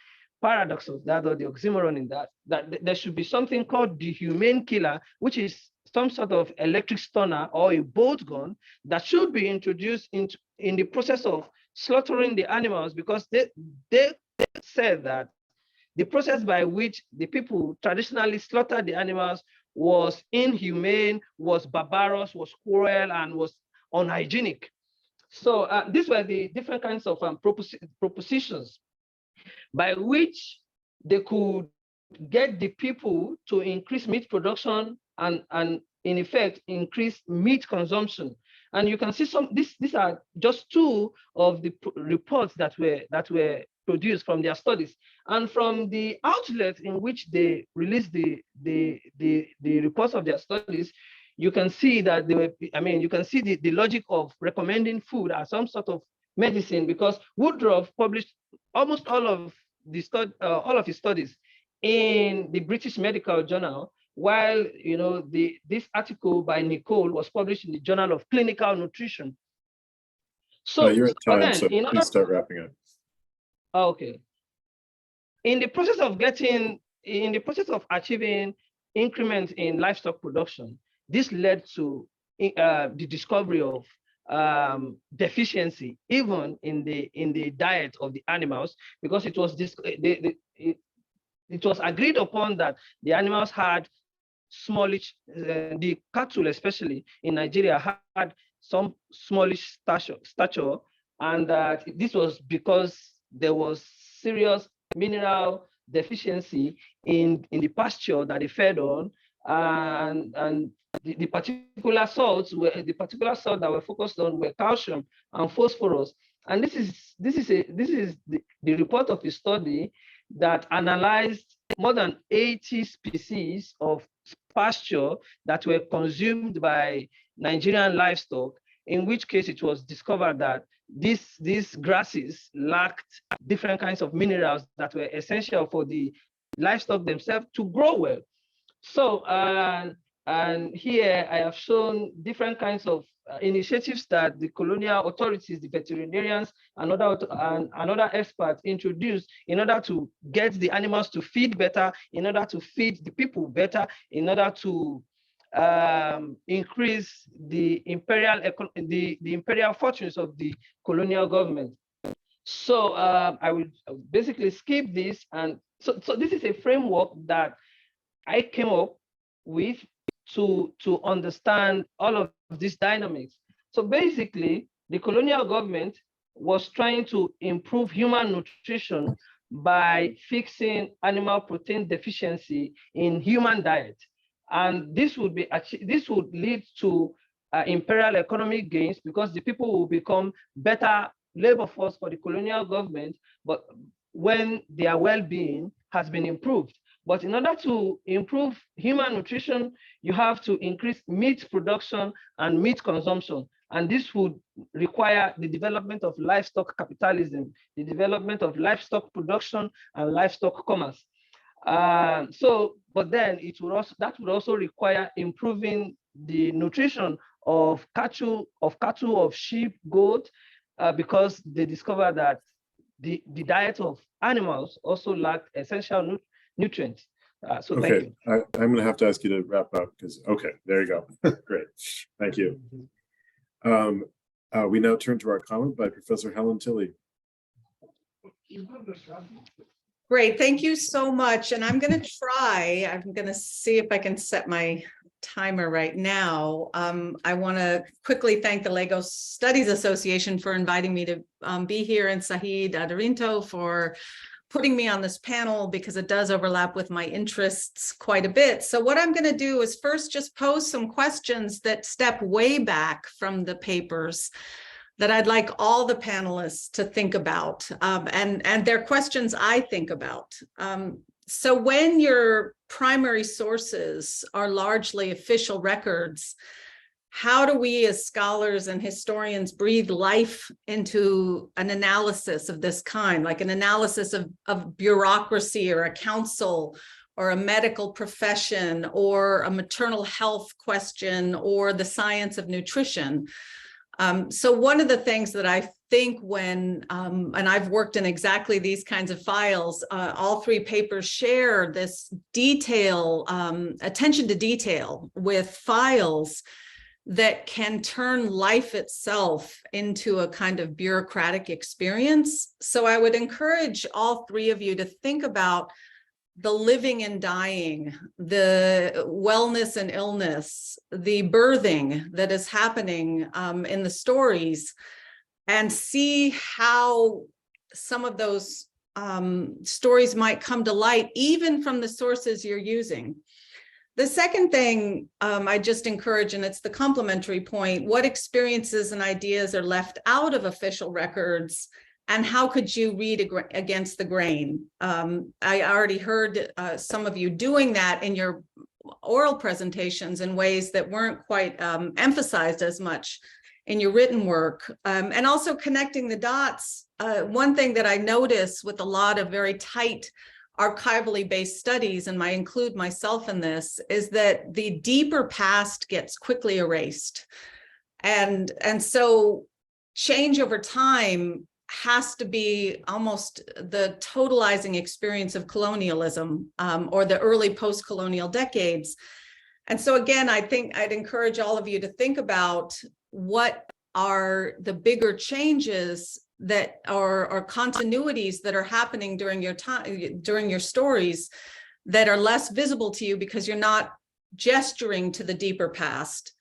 paradox of that, or the oxymoron in that there should be something called the humane killer, which is some sort of electric stunner or a bolt gun that should be introduced in the process of slaughtering the animals, because they said that the process by which the people traditionally slaughtered the animals was inhumane, was barbarous, was cruel, and was unhygienic. So these were the different kinds of propositions by which they could get the people to increase meat production and in effect increase meat consumption. And you can see these are just two of the reports that were produced from their studies. And from the outlets in which they released the reports of their studies, you can see that you can see the logic of recommending food as some sort of medicine, because Woodruff published almost all of his studies in the British Medical Journal, while this article by Nicole was published in the Journal of Clinical Nutrition. So you're at time, then, so please start wrapping up. Okay. In the process of achieving increments in livestock production, this led to the discovery of deficiency even in the diet of the animals, because it was agreed upon that the animals had smallish, the cattle especially in Nigeria had some smallish stature, and that this was because there was serious mineral deficiency in the pasture that they fed on, and the particular salts that were focused on were calcium and phosphorus. And this is the report of a study that analyzed more than 80 species of pasture that were consumed by Nigerian livestock, in which case it was discovered that these grasses lacked different kinds of minerals that were essential for the livestock themselves to grow well. So, and here I have shown different kinds of initiatives that the colonial authorities, the veterinarians, and other experts introduced in order to get the animals to feed better, in order to feed the people better, in order to increase the imperial fortunes of the colonial government. So I will basically skip this, and so this is a framework that I came up with to understand all of these dynamics. So basically, the colonial government was trying to improve human nutrition by fixing animal protein deficiency in human diet. And this would lead to imperial economic gains, because the people will become better labor force for the colonial government, but when their well-being has been improved. But in order to improve human nutrition, you have to increase meat production and meat consumption. And this would require the development of livestock capitalism, the development of livestock production and livestock commerce. But then that would also require improving the nutrition of cattle, of sheep, goat, because they discovered that the diet of animals also lacked essential nutrients. Okay, I'm going to have to ask you to wrap up because, okay, there you go. Great, thank you. We now turn to our comment by Professor Helen Tilley. Great, thank you so much. And I'm going to see if I can set my timer right now. I want to quickly thank the Lagos Studies Association for inviting me to be here, and Saheed Adarinto for putting me on this panel, because it does overlap with my interests quite a bit. So what I'm going to do is first just pose some questions that step way back from the papers that I'd like all the panelists to think about, and they're questions I think about. So when your primary sources are largely official records, how do we as scholars and historians breathe life into an analysis of this kind, like an analysis of bureaucracy or a council or a medical profession or a maternal health question or the science of nutrition? So one of the things that I think when, and I've worked in exactly these kinds of files, all three papers share this attention to detail with files that can turn life itself into a kind of bureaucratic experience. So I would encourage all three of you to think about the living and dying, the wellness and illness, the birthing that is happening in the stories, and see how some of those stories might come to light, even from the sources you're using. The second thing I just encourage, and it's the complementary point, what experiences and ideas are left out of official records, and how could you read against the grain? I already heard some of you doing that in your oral presentations in ways that weren't quite emphasized as much in your written work, and also connecting the dots. One thing that I notice with a lot of very tight archivally based studies, and I include myself in this, is that the deeper past gets quickly erased. And so change over time has to be almost the totalizing experience of colonialism, or the early post-colonial decades. And so again, I think I'd encourage all of you to think about what are the bigger changes that are continuities that are happening during your time, during your stories, that are less visible to you because you're not gesturing to the deeper past.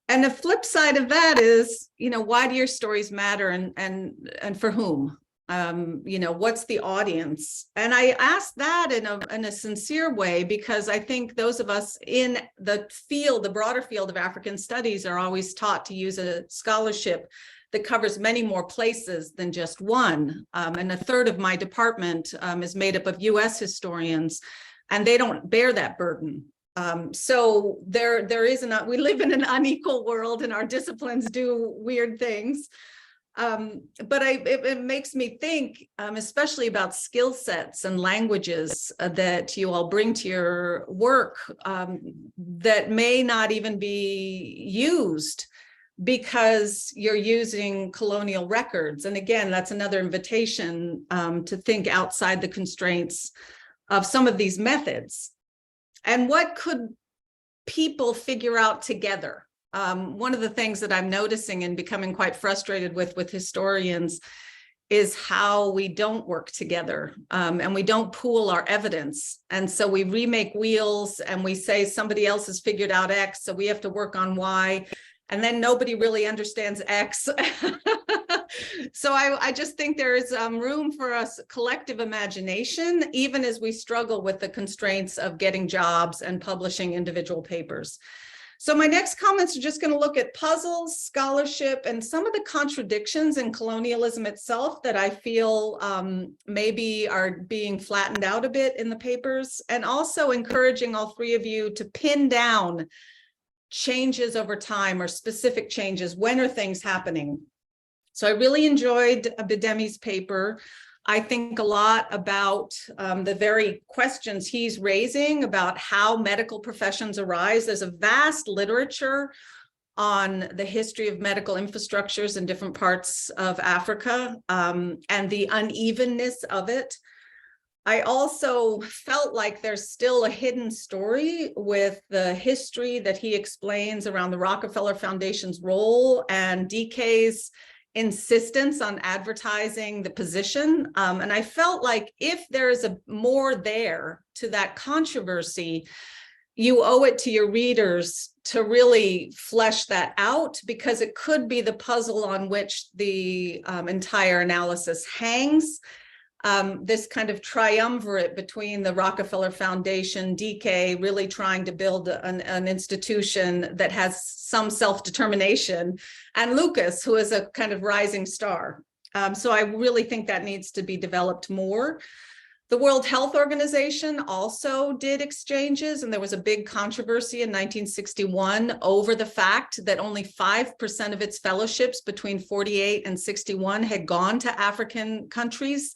And the flip side of that is, why do your stories matter, and for whom? What's the audience? And I ask that in a sincere way, because I think those of us in the field, the broader field of African studies, are always taught to use a scholarship that covers many more places than just one. And a third of my department is made up of US historians, and they don't bear that burden. So there is we live in an unequal world, and our disciplines do weird things. But it makes me think, especially about skill sets and languages that you all bring to your work, that may not even be used because you're using colonial records. And again, that's another invitation to think outside the constraints of some of these methods. And what could people figure out together? One of the things that I'm noticing and becoming quite frustrated with historians is how we don't work together, and we don't pool our evidence. And so we remake wheels, and we say somebody else has figured out X, so we have to work on Y. And then nobody really understands X. So I just think there is room for us collective imagination, even as we struggle with the constraints of getting jobs and publishing individual papers. So my next comments are just going to look at puzzles, scholarship, and some of the contradictions in colonialism itself that I feel maybe are being flattened out a bit in the papers, and also encouraging all three of you to pin down changes over time, or specific changes. When are things happening? So I really enjoyed Bidemi's paper. I think a lot about the very questions he's raising about how medical professions arise. There's a vast literature on the history of medical infrastructures in different parts of Africa, and the unevenness of it. I also felt like there's still a hidden story with the history that he explains around the Rockefeller Foundation's role and DK's insistence on advertising the position. And I felt like if there is more there to that controversy, you owe it to your readers to really flesh that out, because it could be the puzzle on which the entire analysis hangs. This kind of triumvirate between the Rockefeller Foundation, DK really trying to build an institution that has some self-determination, and Lucas, who is a kind of rising star. So I really think that needs to be developed more. The World Health Organization also did exchanges, and there was a big controversy in 1961 over the fact that only 5% of its fellowships between 48 and 61 had gone to African countries.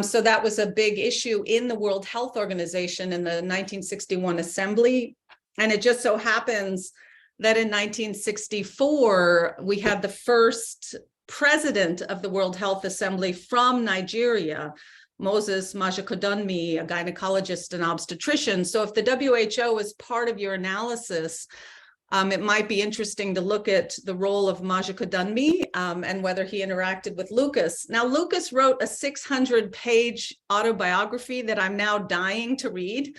So that was a big issue in the World Health Organization in the 1961 Assembly. And it just so happens that in 1964, we had the first president of the World Health Assembly from Nigeria, Moses Majakodunmi, a gynecologist and obstetrician. So if the WHO is part of your analysis, it might be interesting to look at the role of Majakodunmi and whether he interacted with Lucas. Now, Lucas wrote a 600-page autobiography that I'm now dying to read.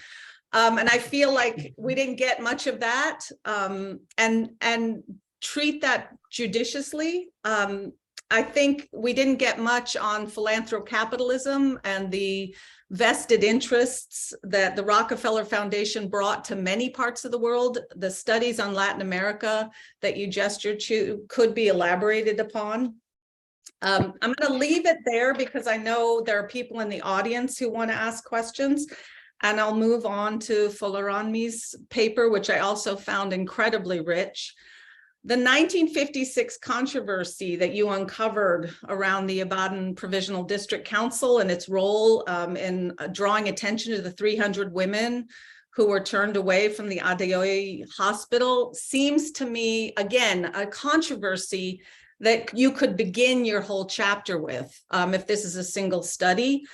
And I feel like we didn't get much of that, and treat that judiciously. I think we didn't get much on philanthrocapitalism and the vested interests that the Rockefeller Foundation brought to many parts of the world. The studies on Latin America that you gestured to could be elaborated upon. I'm going to leave it there because I know there are people in the audience who want to ask questions. And I'll move on to Folaranmi's paper, which I also found incredibly rich. The 1956 controversy that you uncovered around the Ibadan Provisional District Council and its role in drawing attention to the 300 women who were turned away from the Adeoye Hospital seems to me, again, a controversy that you could begin your whole chapter with if this is a single study.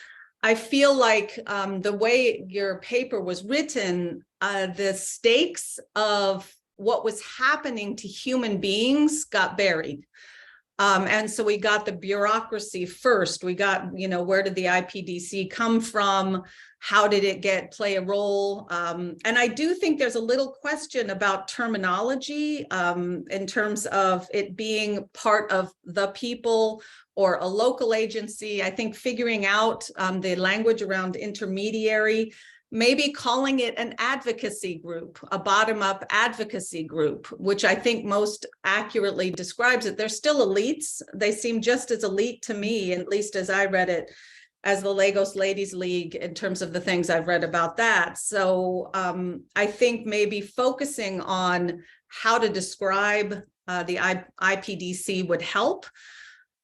I feel like the way your paper was written, the stakes of what was happening to human beings got buried. And so we got the bureaucracy first. We got, where did the IPDC come from? How did it play a role? And I do think there's a little question about terminology in terms of it being part of the people or a local agency. I think figuring out the language around intermediary, maybe calling it an advocacy group, a bottom-up advocacy group, which I think most accurately describes it. They're still elites. They seem just as elite to me, at least as I read it, as the Lagos Ladies League in terms of the things I've read about that. So I think maybe focusing on how to describe the IPDC would help.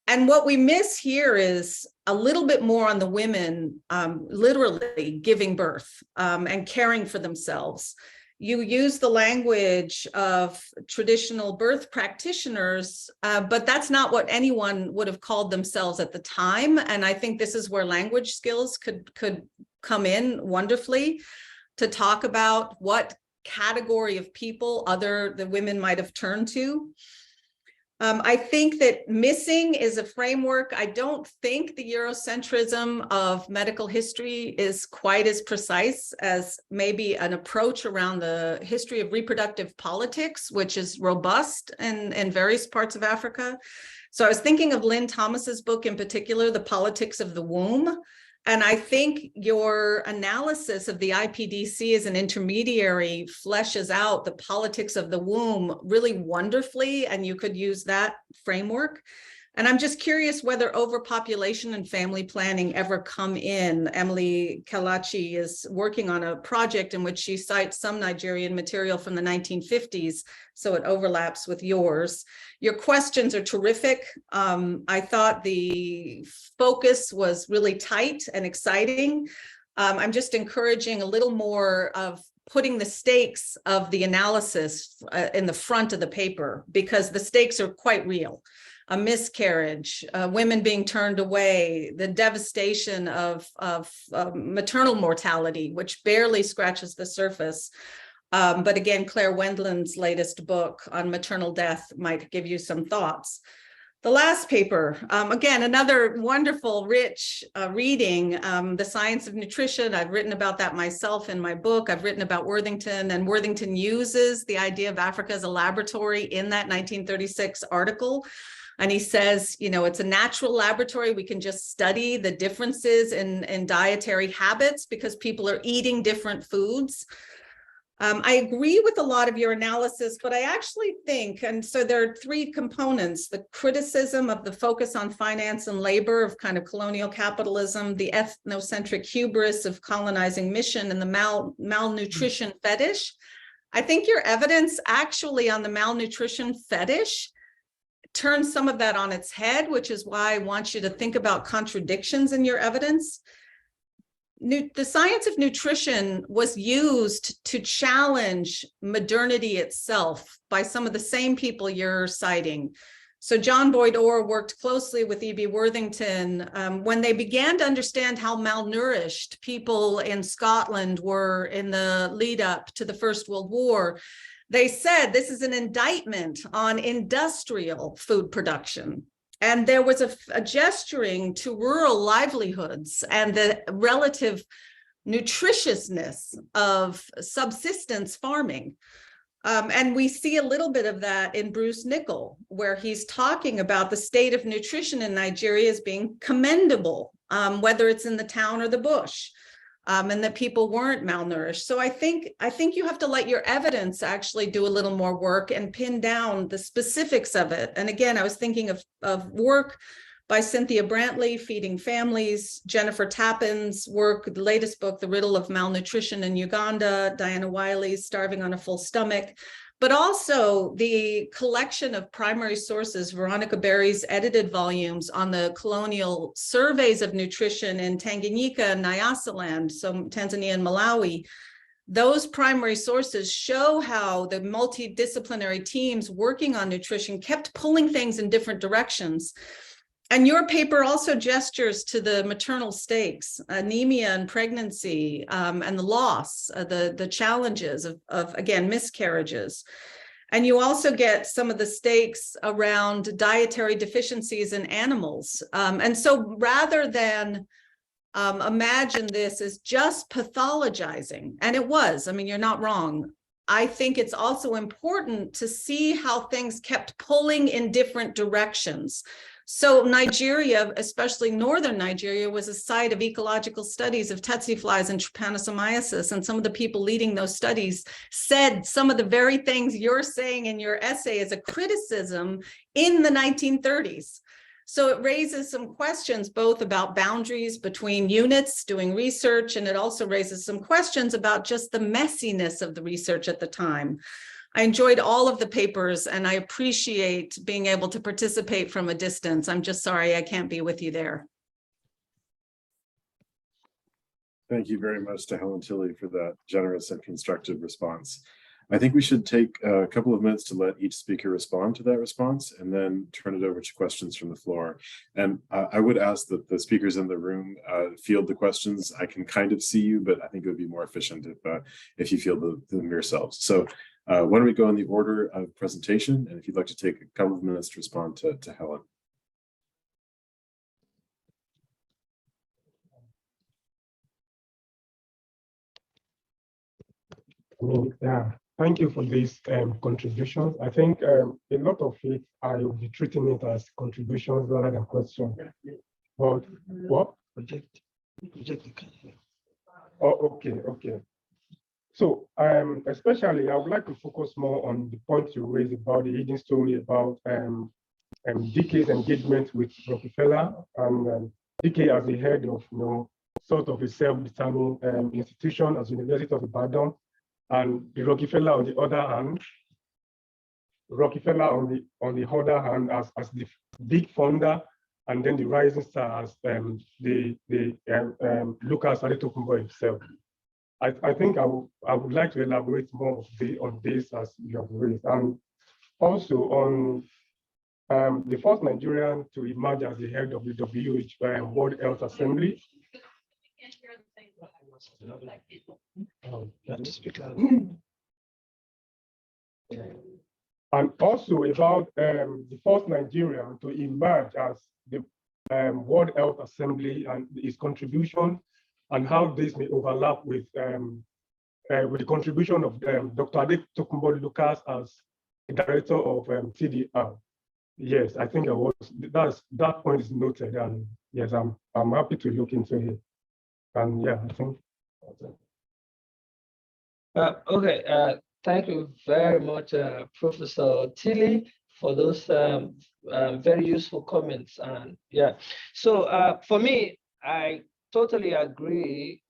And what we miss here is a little bit more on the women literally giving birth and caring for themselves. You use the language of traditional birth practitioners, but that's not what anyone would have called themselves at the time. And I think this is where language skills could come in wonderfully to talk about what category of people the women might have turned to. I think that missing is a framework. I don't think the Eurocentrism of medical history is quite as precise as maybe an approach around the history of reproductive politics, which is robust in various parts of Africa. So I was thinking of Lynn Thomas's book in particular, The Politics of the Womb. And I think your analysis of the IPDC as an intermediary fleshes out the politics of the womb really wonderfully, and you could use that framework. And I'm just curious whether overpopulation and family planning ever come in. Emily Kalachi is working on a project in which she cites some Nigerian material from the 1950s, so it overlaps with yours. Your questions are terrific. I thought the focus was really tight and exciting. I'm just encouraging a little more of putting the stakes of the analysis in the front of the paper, because the stakes are quite real. A miscarriage, women being turned away, the devastation of maternal mortality, which barely scratches the surface. But again, Claire Wendland's latest book on maternal death might give you some thoughts. The last paper, again, another wonderful, rich reading, The Science of Nutrition. I've written about that myself in my book. I've written about Worthington, and Worthington uses the idea of Africa as a laboratory in that 1936 article. And he says, it's a natural laboratory. We can just study the differences in dietary habits because people are eating different foods. I agree with a lot of your analysis, but I actually think, and so there are three components: the criticism of the focus on finance and labor of kind of colonial capitalism, the ethnocentric hubris of colonizing mission, and the malnutrition fetish. I think your evidence actually on the malnutrition fetish turns some of that on its head, which is why I want you to think about contradictions in your evidence. The science of nutrition was used to challenge modernity itself by some of the same people you're citing. So John Boyd Orr worked closely with E.B. Worthington when they began to understand how malnourished people in Scotland were in the lead up to the First World War. They said this is an indictment on industrial food production. And there was a gesturing to rural livelihoods and the relative nutritiousness of subsistence farming. And we see a little bit of that in Bruce Nichol, where he's talking about the state of nutrition in Nigeria as being commendable, whether it's in the town or the bush, and that people weren't malnourished. So I think you have to let your evidence actually do a little more work and pin down the specifics of it. And again, I was thinking of work by Cynthia Brantley, Feeding Families, Jennifer Tappan's work, the latest book, The Riddle of Malnutrition in Uganda, Diana Wiley's Starving on a Full Stomach, but also the collection of primary sources, Veronica Berry's edited volumes on the colonial surveys of nutrition in Tanganyika and Nyasaland, so Tanzania and Malawi. Those primary sources show how the multidisciplinary teams working on nutrition kept pulling things in different directions. And your paper also gestures to the maternal stakes, anemia and pregnancy, and the loss, the challenges of, again, miscarriages. And you also get some of the stakes around dietary deficiencies in animals. And so rather than imagine this as just pathologizing, and it was, I mean, you're not wrong. I think it's also important to see how things kept pulling in different directions. So Nigeria, especially northern Nigeria, was a site of ecological studies of tsetse flies and trypanosomiasis. And some of the people leading those studies said some of the very things you're saying in your essay as a criticism in the 1930s. So it raises some questions both about boundaries between units doing research, and it also raises some questions about just the messiness of the research at the time. I enjoyed all of the papers, and I appreciate being able to participate from a distance. I'm just sorry I can't be with you there. Thank you very much to Helen Tilley for that generous and constructive response. I think we should take a couple of minutes to let each speaker respond to that response and then turn it over to questions from the floor. And I would ask that the speakers in the room field the questions. I can kind of see you, but I think it would be more efficient if you field them yourselves. So why don't we go in the order of presentation? And if you'd like to take a couple of minutes to respond to Helen. Yeah, thank you for these contributions. I think a lot of it, I will be treating it as contributions rather than questions. But what? Project. Oh, okay. So especially, I would like to focus more on the point you raised about the hidden story about DK's engagement with Rockefeller, and DK as the head of, sort of a self-determined institution as University of Ibadan, and the Rockefeller on the other hand, as the big founder, and then the rising star as the Lucas Adetokunbo himself. I think I would like to elaborate more on this as you have raised, and also on the first Nigerian to emerge as the head of the WHO World Health Assembly. And also about the first Nigerian to emerge as the World Health Assembly and its contribution, and how this may overlap with the contribution of Dr. Adetokunbo Lucas as the director of TDR. Yes, I think that point is noted, and yes, I'm happy to look into it. And yeah, I think. Okay, thank you very much, Professor Tilley, for those very useful comments. And yeah, so for me, I totally agree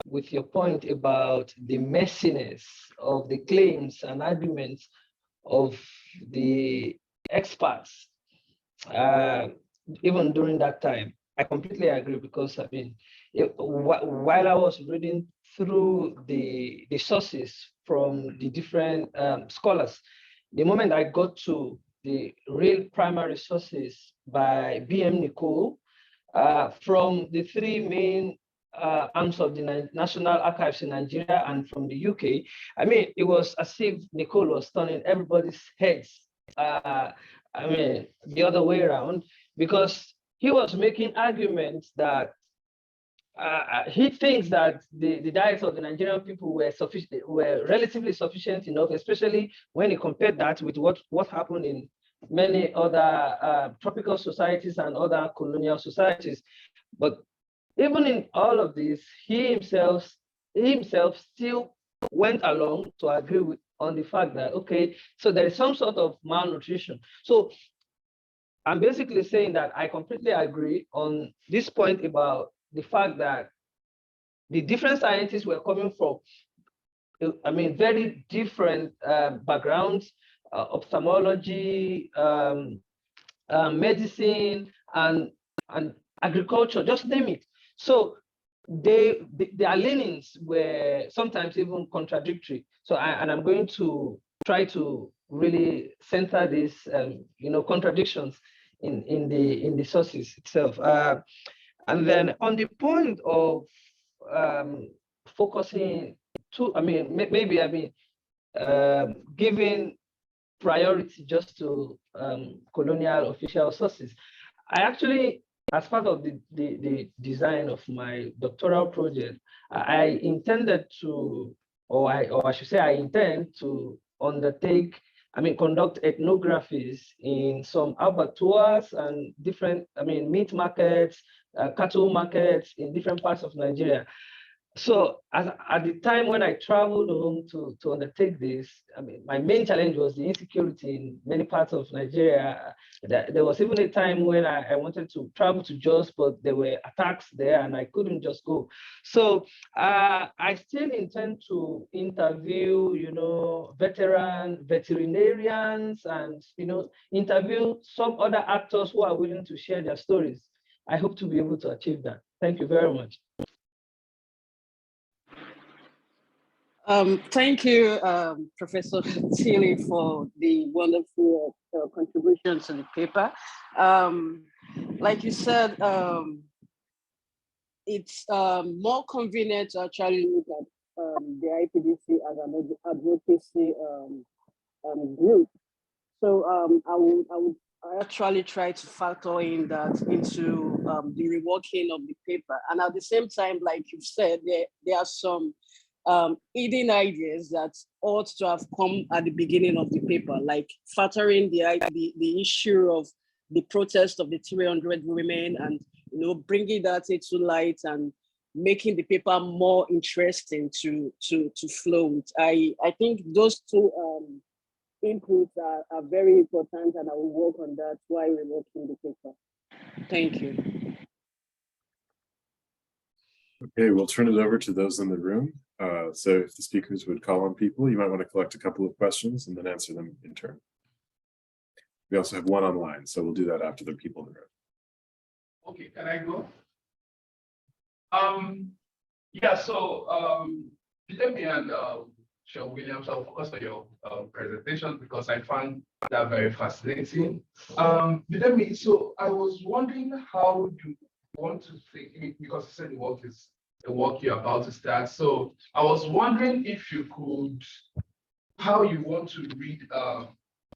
with your point about the messiness of the claims and arguments of the experts, even during that time. I completely agree, because I mean, while I was reading through the sources from the different scholars, the moment I got to the real primary sources by B.M. Nicole, from the three main arms of the National Archives in Nigeria and from the UK, I mean, it was as if Nicole was turning everybody's heads, I mean, the other way around, because he was making arguments that he thinks that the diets of the Nigerian people were relatively sufficient enough, especially when he compared that with what happened in many other tropical societies and other colonial societies. But even in all of this, he himself still went along to agree on the fact that, okay, so there is some sort of malnutrition. So I'm basically saying that I completely agree on this point about the fact that the different scientists were coming from, I mean, very different backgrounds, ophthalmology, medicine, and agriculture, just name it. So their leanings were sometimes even contradictory. So I'm going to try to really center these, contradictions in the sources itself. And then on the point of focusing to, giving priority just to colonial official sources. I actually, as part of the design of my doctoral project, I intended to, or I should say I intend to conduct ethnographies in some abattoirs and different, meat markets, cattle markets in different parts of Nigeria. So at the time when I traveled home to undertake this, my main challenge was the insecurity in many parts of Nigeria. There was even a time when I wanted to travel to Jos, but there were attacks there and I couldn't just go. So I still intend to interview, veterinarians and, interview some other actors who are willing to share their stories. I hope to be able to achieve that. Thank you very much. Thank you, Professor Tilly, for the wonderful contribution to the paper. Like you said, it's more convenient to actually look at the IPDC as an advocacy group. So I would actually try to factor in that into the reworking of the paper. And at the same time, like you've said, there are some hidden ideas that ought to have come at the beginning of the paper, like factoring the issue of the protest of the 300 women and bringing that into light and making the paper more interesting to flow with. I think those two inputs are very important, and I will work on that while we're working the paper. Thank you. Okay, we'll turn it over to those in the room. So if the speakers would call on people, you might want to collect a couple of questions and then answer them in turn. We also have one online, so we'll do that after the people in the room. Okay, can I go? Yeah, so Peter and Sean Williams, I'll focus on your presentation because I found that very fascinating. Peter, so I was wondering how you want to think, because you said the work you're about to start. So I was wondering if you could, how you want to read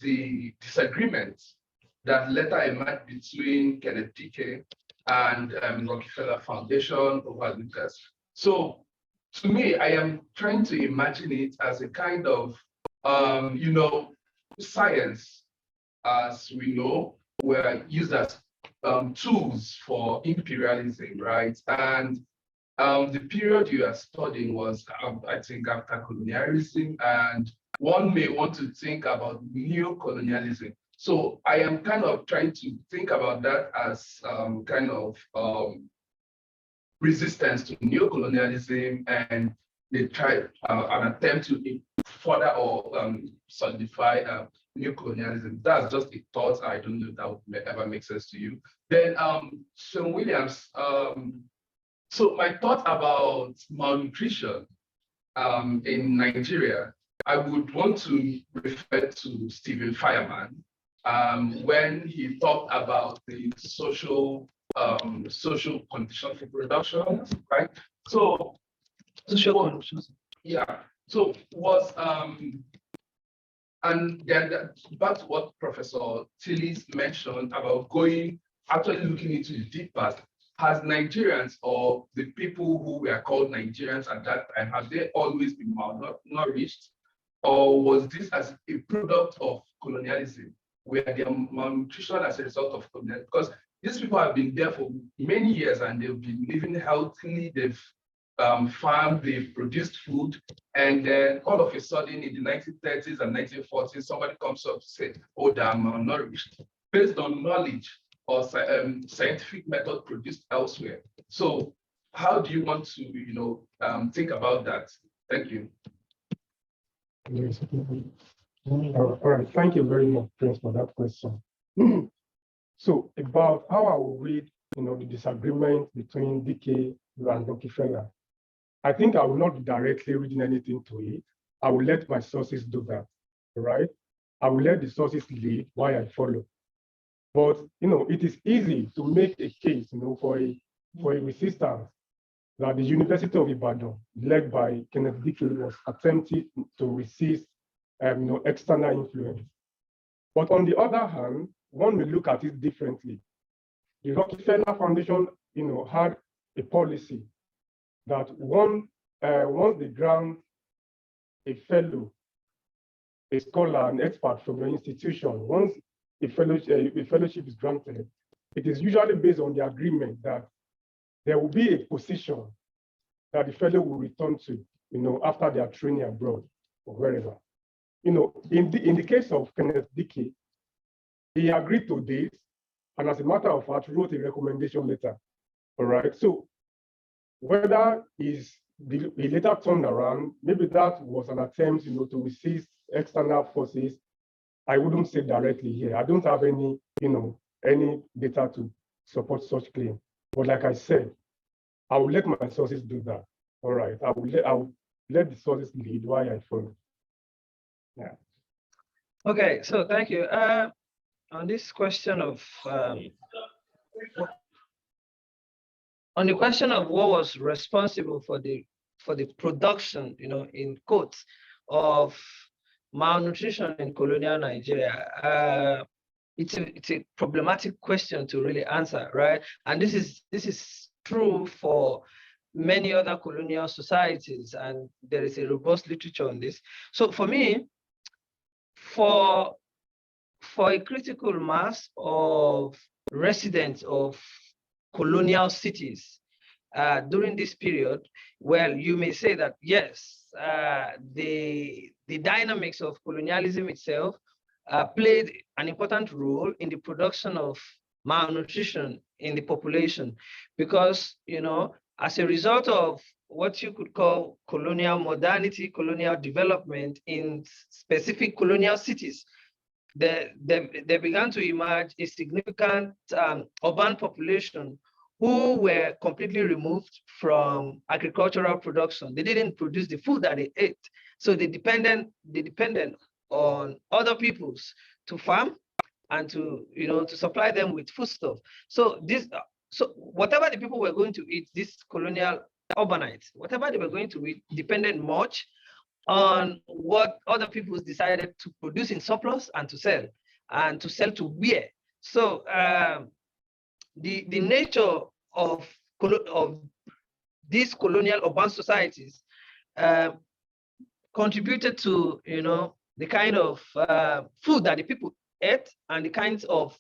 the disagreement that later emerged between Kenneth Dike and Rockefeller Foundation over Lucas. So to me, I am trying to imagine it as a kind of, science, as we know, were used as tools for imperialism, right? And the period you are studying was, I think, after colonialism, and one may want to think about neo-colonialism. So I am kind of trying to think about that as kind of resistance to neo-colonialism, and they try an attempt to further or solidify neo-colonialism. That's just a thought. I don't know if that would ever make sense to you. Then Sean Williams, so my thought about malnutrition in Nigeria, I would want to refer to Stephen Fireman when he talked about the social condition for production, right? So social conditions, yeah. So was and then back to what Professor Tillis mentioned about actually looking into the deep past. has Nigerians or the people who were called Nigerians at that time, have they always been malnourished? Or was this as a product of colonialism, where they are malnutrition as a result of colonialism? Because these people have been there for many years and they've been living healthily, they've farmed, they've produced food, and then all of a sudden in the 1930s and 1940s, somebody comes up and says, oh, they are malnourished, based on knowledge or scientific method produced elsewhere. So how do you want to, think about that? Thank you. Yes. All right, thank you very much, Prince, for that question. So about how I will read, the disagreement between DK and Rockefeller, I think I will not be directly reading anything to it. I will let my sources do that, right? I will let the sources lead while I follow. But, it is easy to make a case, for a resistance that the University of Ibadan, led by Kenneth Dike, was attempting to resist, external influence. But on the other hand, one will look at it differently. The Rockefeller Foundation, had a policy that once they grant a fellow, a scholar, an expert from your institution, once a fellowship is granted, it is usually based on the agreement that there will be a position that the fellow will return to, after their training abroad or wherever. In the case of Kenneth Dike, he agreed to this, and as a matter of fact, wrote a recommendation letter. All right. So whether he later turned around, maybe that was an attempt, to resist external forces. I wouldn't say directly here. I don't have any data to support such claim. But like I said, I will let my sources do that. All right. I will let the sources lead while I follow. Yeah. Okay, so thank you. On this question of on the question of what was responsible for the production, in quotes, of malnutrition in colonial Nigeria, it's a problematic question to really answer, right? And this is true for many other colonial societies, and there is a robust literature on this. So for me, for a critical mass of residents of colonial cities during this period, well, you may say that yes, the dynamics of colonialism itself played an important role in the production of malnutrition in the population, because as a result of what you could call colonial modernity, colonial development in specific colonial cities, they began to emerge a significant urban population who were completely removed from agricultural production. They didn't produce the food that they ate, so they depended on other peoples to farm and to supply them with foodstuff. So whatever the people were going to eat, these colonial urbanites, whatever they were going to eat, depended much on what other peoples decided to produce in surplus and to sell to where. So the nature of these colonial urban societies contributed to the kind of food that the people ate and the kinds of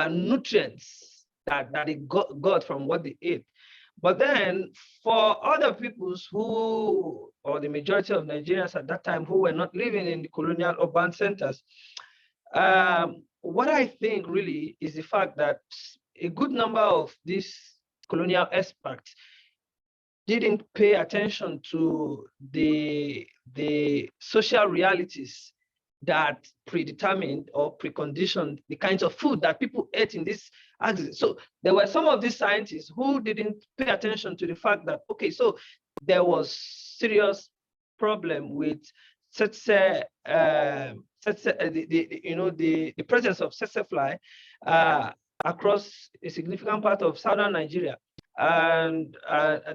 nutrients that they got from what they ate. But then for other peoples or the majority of Nigerians at that time who were not living in the colonial urban centers, what I think really is the fact that a good number of these colonial experts didn't pay attention to the social realities that predetermined or preconditioned the kinds of food that people ate in this axis. So there were some of these scientists who didn't pay attention to the fact that, okay, so there was serious problem with the presence of tsetse fly across a significant part of southern Nigeria. And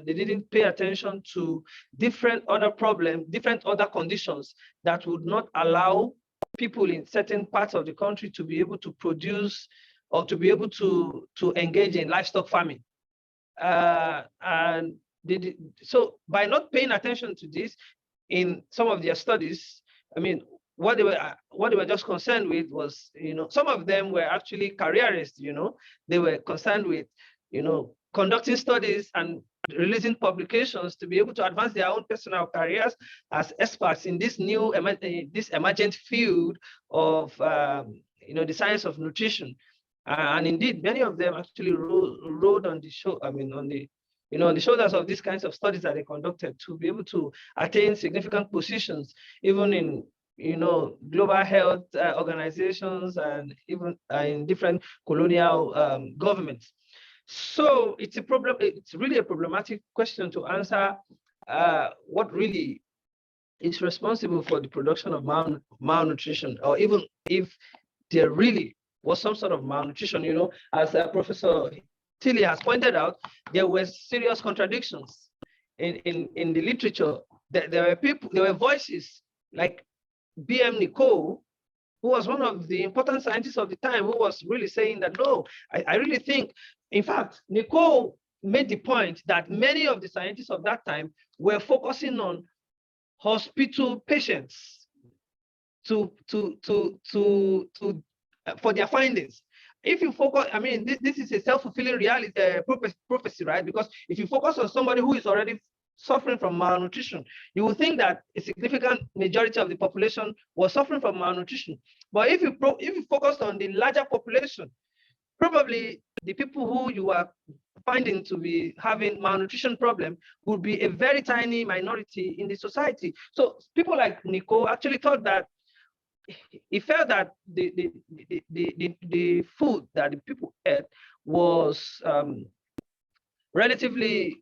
they didn't pay attention to different other problems, different other conditions that would not allow people in certain parts of the country to be able to produce or to be able to engage in livestock farming. And so by not paying attention to this in some of their studies, I mean, what they were just concerned with was, some of them were actually careerists, they were concerned with, conducting studies and releasing publications to be able to advance their own personal careers as experts in this new this emergent field of the science of nutrition. And indeed, many of them actually rode on the show, on the shoulders of these kinds of studies that they conducted to be able to attain significant positions, even in global health organizations and even in different colonial governments. So it's a problem. It's really a problematic question to answer. What really is responsible for the production of malnutrition, or even if there really was some sort of malnutrition? As Professor Tilly has pointed out, there were serious contradictions in the literature. There were voices like B.M. Nicole, who was one of the important scientists of the time, who was really saying that, no, I really think, in fact, Nicole made the point that many of the scientists of that time were focusing on hospital patients for their findings. If you focus, this is a self-fulfilling reality prophecy, right? Because if you focus on somebody who is already suffering from malnutrition, you will think that a significant majority of the population was suffering from malnutrition. But if you focus on the larger population, probably the people who you are finding to be having malnutrition problem would be a very tiny minority in the society. So people like Nico actually thought that he felt that the food that the people ate was relatively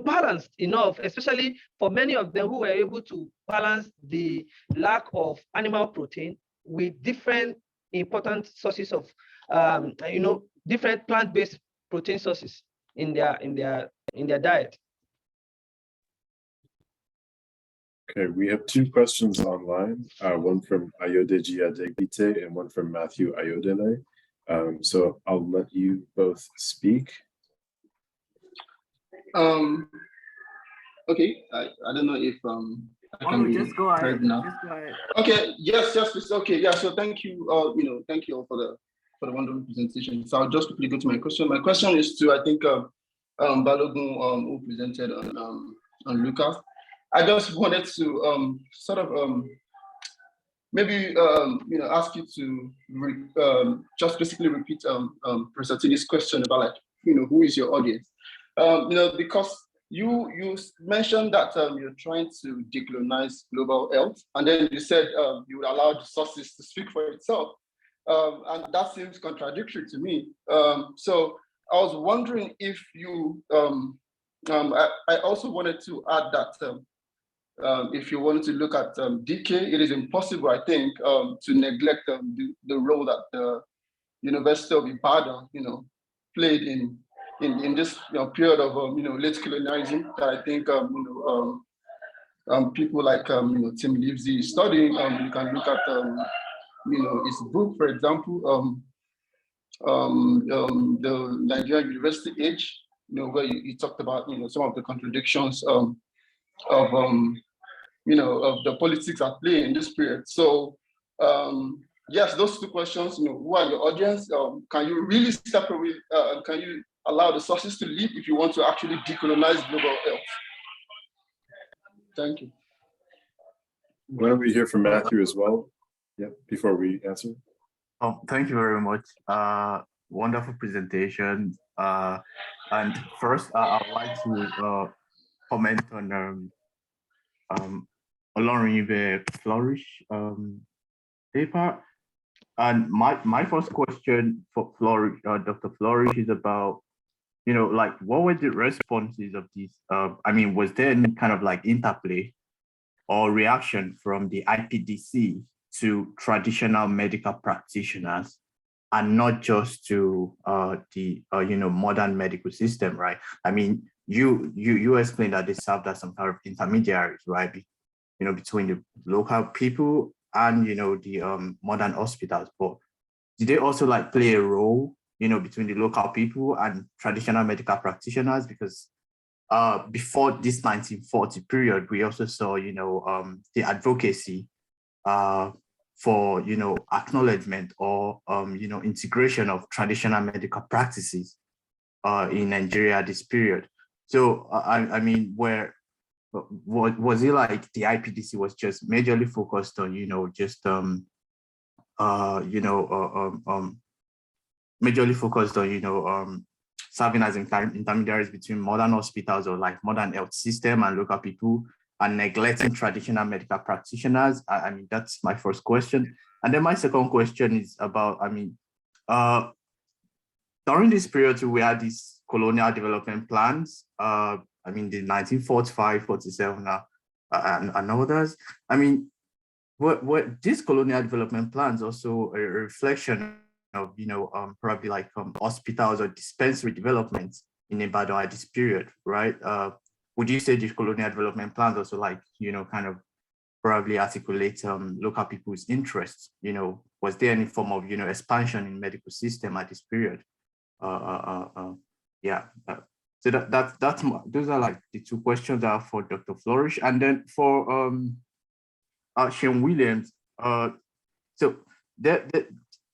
balanced enough, especially for many of them who were able to balance the lack of animal protein with different important sources of, different plant-based protein sources in their diet. Okay, we have two questions online, one from Ayodeji Adegbite and one from Matthew Ayodele. So I'll let you both speak. Okay, I don't know if I can just go ahead now. Just go ahead. Okay, yes, okay, yeah. So thank you, thank you all for the wonderful presentation. So I'll just quickly go to my question. My question is to, I think, Balogun, who presented on Lucas. I just wanted to sort of maybe ask you to just basically repeat Professor Tilly's question about, like, who is your audience? Because you mentioned that you're trying to decolonize global health, and then you said you would allow the sources to speak for itself, and that seems contradictory to me. So I was wondering if you, I also wanted to add that if you wanted to look at decay, it is impossible, I think, to neglect the role that the University of Ibadan, played in this period of late colonialism that I think people like Tim Livesey is studying. You can look at his book, for example, the Nigerian University Age, where he talked about some of the contradictions of the politics at play in this period. So yes, those two questions. Who are your audience? Can you really separate? Can you allow the sources to lead if you want to actually decolonize global health? Thank you. Why don't we hear from Matthew as well? Yeah, before we answer. Oh, thank you very much. Wonderful presentation. And first, I'd like to comment on Olorunyibe Flourish paper. And my first question for Flourish, Dr. Flourish, is about, like, what were the responses of these? Was there any kind of like interplay or reaction from the IPDC to traditional medical practitioners, and not just to the modern medical system, right? You explained that they served as some kind of intermediaries, right? Between the local people and the modern hospitals. But did they also like play a role between the local people and traditional medical practitioners, because before this 1940 period, we also saw, the advocacy for, acknowledgement or, integration of traditional medical practices in Nigeria this period. So, I mean, was it like the IPDC was just majorly focused on, majorly focused on, serving as intermediaries between modern hospitals or like modern health system and local people, and neglecting traditional medical practitioners? I mean, that's my first question. And then my second question is about, during this period, we had these colonial development plans, the 1945, 47, and others. I mean, what these colonial development plans also a reflection of, probably like hospitals or dispensary developments in Ibadan at this period, right? Would you say these colonial development plans also like, kind of probably articulate local people's interests? Was there any form of, expansion in medical system at this period? Yeah. So that's those are like the two questions that are for Dr. Flourish. And then for Sean Williams, so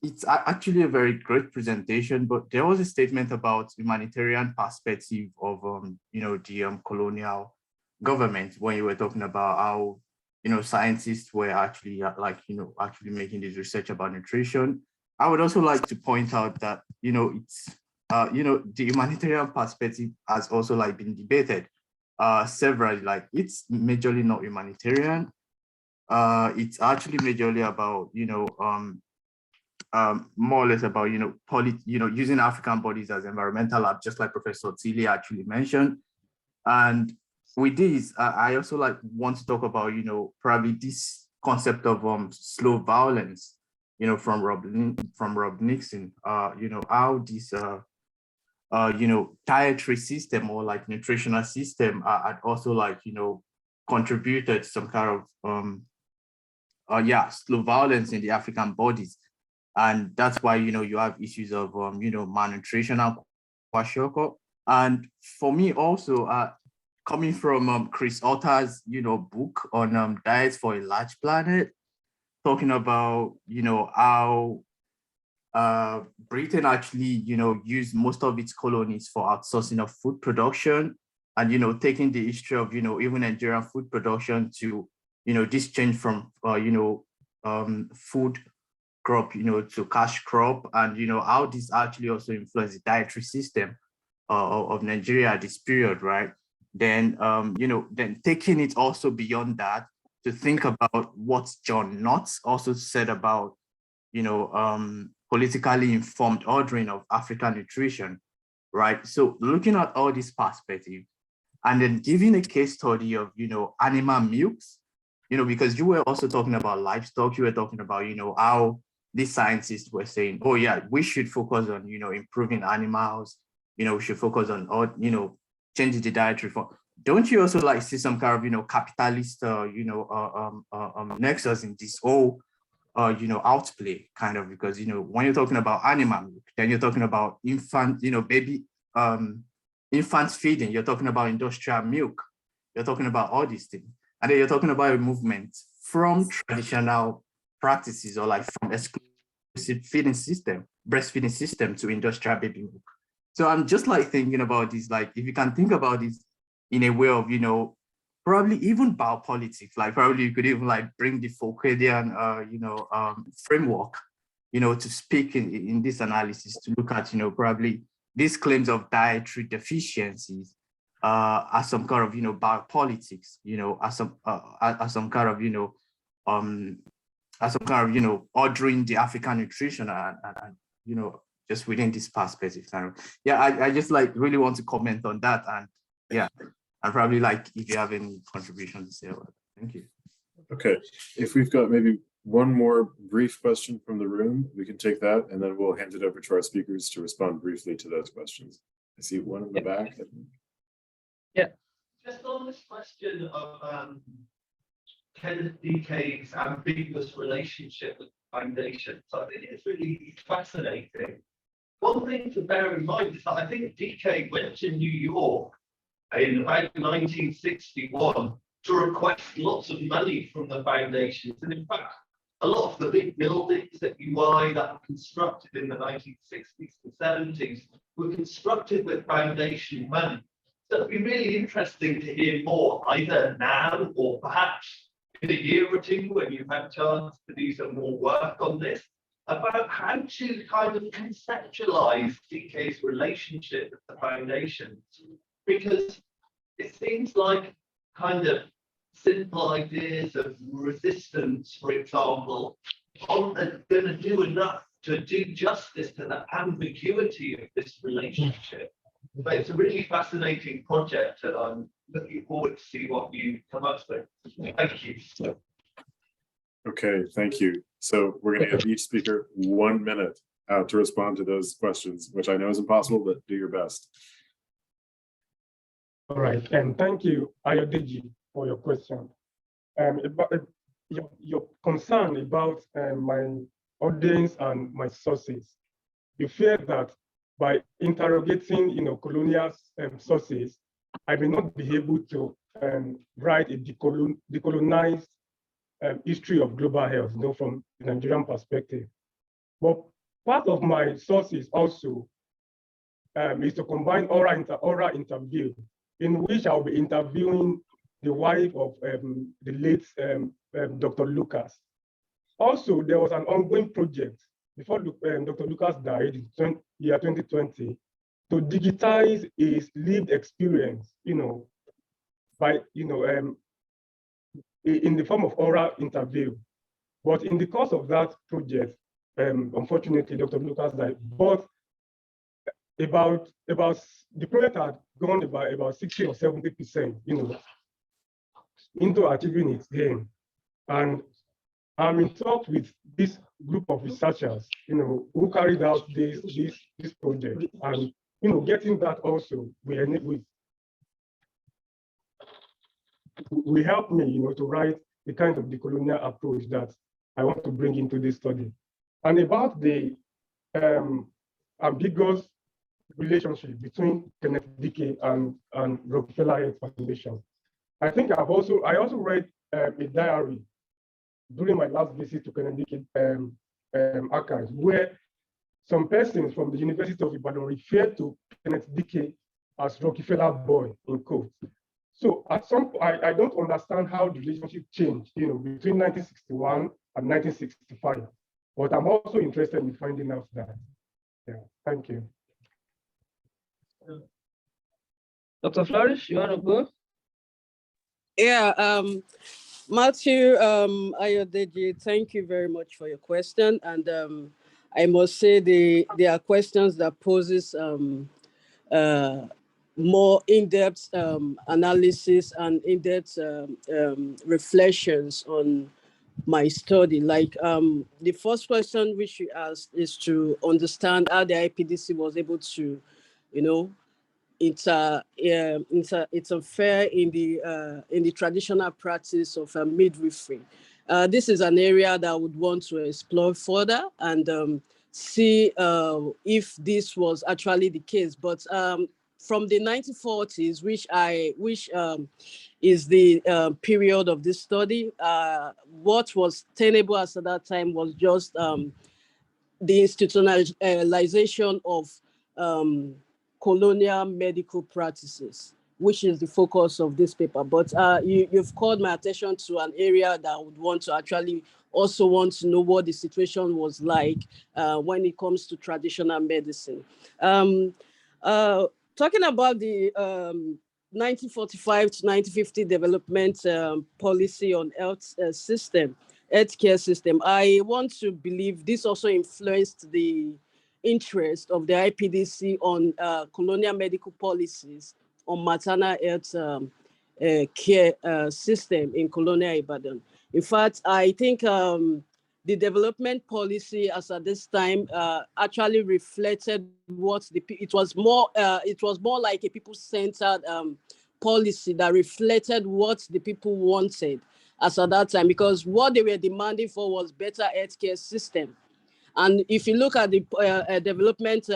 it's actually a very great presentation, but there was a statement about humanitarian perspective of the colonial government when you were talking about how scientists were actually actually making this research about nutrition. I would also like to point out that it's the humanitarian perspective has also like been debated severally. Like, it's majorly not humanitarian. It's actually majorly about more or less about using African bodies as environmental lab, just like Professor Tilly actually mentioned. And with this, I also like want to talk about probably this concept of slow violence, from Rob Nixon. How this dietary system or like nutritional system had also like contributed some kind of slow violence in the African bodies. And that's why you have issues of malnutrition and kwashiorkor. And for me also, coming from Chris Otter's book on diets for a large planet, talking about how Britain actually used most of its colonies for outsourcing of food production, and taking the history of even Nigerian food production to this change from food crop to cash crop, and how this actually also influenced the dietary system of Nigeria at this period, right? Then then taking it also beyond that to think about what John Knott also said about politically informed ordering of African nutrition, right? So looking at all these perspectives and then giving a case study of animal milks, because you were also talking about livestock, you were talking about how these scientists were saying, oh yeah, we should focus on improving animals, we should focus on changing the dietary form. Don't you also like see some kind of capitalist nexus in this whole outplay kind of, because when you're talking about animal milk, then you're talking about infant baby infants feeding, you're talking about industrial milk, you're talking about all these things, and then you're talking about a movement from traditional practices or like from exclusive feeding system, breastfeeding system, to industrial baby milk. So I'm just like thinking about this, like if you can think about this in a way of probably even biopolitics, like probably you could even like bring the Foucauldian framework to speak in this analysis, to look at probably these claims of dietary deficiencies as some kind of biopolitics, as some kind of ordering the African nutrition and just within this perspective kind of. Yeah, I just like really want to comment on that, and yeah, and probably like if you have any contribution to say about it. Thank you. Okay, if we've got maybe one more brief question from the room, we can take that, and then we'll hand it over to our speakers to respond briefly to those questions. I see one in the back. Yeah. Just on this question of Kenneth DK's ambiguous relationship with foundations, I think it's really fascinating one thing to bear in mind is that I think DK went to New York in about 1961 to request lots of money from the foundations. And in fact, a lot of the big buildings at UI that were constructed in the 1960s and 70s were constructed with foundation money. So it'd be really interesting to hear more, either now or perhaps in a year or two when you've had a chance to do some more work on this, about how to kind of conceptualize DK's relationship with the foundations. Because it seems like kind of simple ideas of resistance, for example, aren't going to do enough to do justice to the ambiguity of this relationship. But it's a really fascinating project, and I'm looking forward to see what you come up with. Thank you. Okay, thank you. So we're going to give each speaker 1 minute to respond to those questions, which I know is impossible, but do your best. All right, and thank you, Ayodeji, for your question. Your concern about my audience and my sources. You fear that by interrogating, colonial sources, I may not be able to write a decolonized history of global health, from the Nigerian perspective. But part of my sources also is to combine oral interview, in which I'll be interviewing the wife of the late Dr. Lucas. Also, there was an ongoing project before Dr. Lucas died in year 2020 to digitize his lived experience, by, in the form of oral interview. But in the course of that project, unfortunately, Dr. Lucas died. But about the project had gone about 60 or 70%, into achieving its aim. And I'm in talks with this group of researchers, who carried out this project, and getting that also will help me, to write the kind of decolonial approach that I want to bring into this study. And about the ambiguous relationship between Kenneth Dike and Rockefeller Health Foundation. I think I also read a diary during my last visit to Kenneth Dike archives, where some persons from the University of Ibadan referred to Kenneth Dike as Rockefeller boy, in quotes. So at some point, I don't understand how the relationship changed, between 1961 and 1965. But I'm also interested in finding out that. Yeah, thank you. Dr. Flourish, you want to go? Yeah, Matthew, Ayodeji, thank you very much for your question. And I must say there are questions that poses more in-depth analysis and in-depth reflections on my study. Like the first question which you asked is to understand how the IPDC was able to, interfere in the traditional practice of midwifery. This is an area that I would want to explore further and see if this was actually the case. But from the 1940s, which is the period of this study, what was tenable at that time was just the institutionalization of colonial medical practices, which is the focus of this paper. But you've called my attention to an area that I would want to actually also want to know what the situation was like when it comes to traditional medicine. Talking about the 1945 to 1950 development policy on healthcare system, I want to believe this also influenced the interest of the IPDC on colonial medical policies on maternal health care system in colonial Ibadan. In fact, I think the development policy as at this time actually reflected what it was more like a people-centered policy that reflected what the people wanted as at that time, because what they were demanding for was better healthcare system. And if you look at the development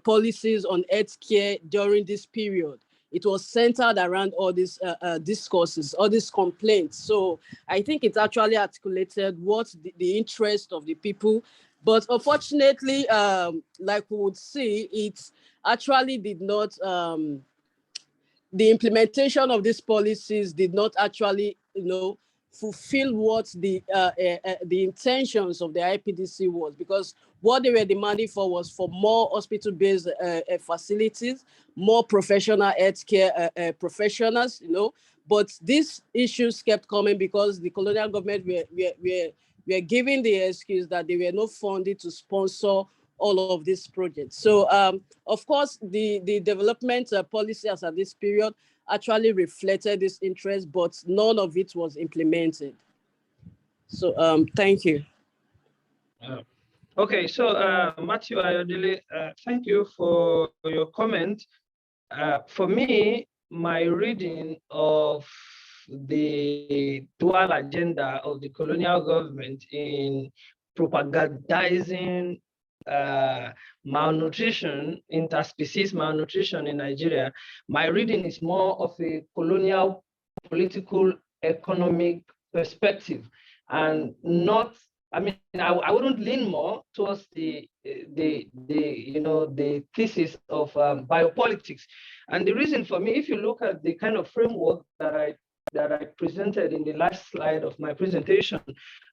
policies on healthcare during this period, it was centered around all these discourses, all these complaints. So I think it actually articulated what the interest of the people. But unfortunately, like we would see, it actually did not, the implementation of these policies did not actually, fulfill what the intentions of the IPDC was, because what they were demanding for was for more hospital-based facilities, more professional healthcare professionals, but these issues kept coming because the colonial government were giving the excuse that they were not funded to sponsor all of these projects. So, of course, the development policy as at this period actually reflected this interest, but none of it was implemented. So, thank you. Okay, so Matthew Ayodele, thank you for your comment. For me, my reading of the dual agenda of the colonial government in propagandizing malnutrition, interspecies malnutrition in Nigeria, my reading is more of a colonial political economic perspective, and not, I mean, I wouldn't lean more towards the thesis of biopolitics. And the reason for me, if you look at the kind of framework that I presented in the last slide of my presentation,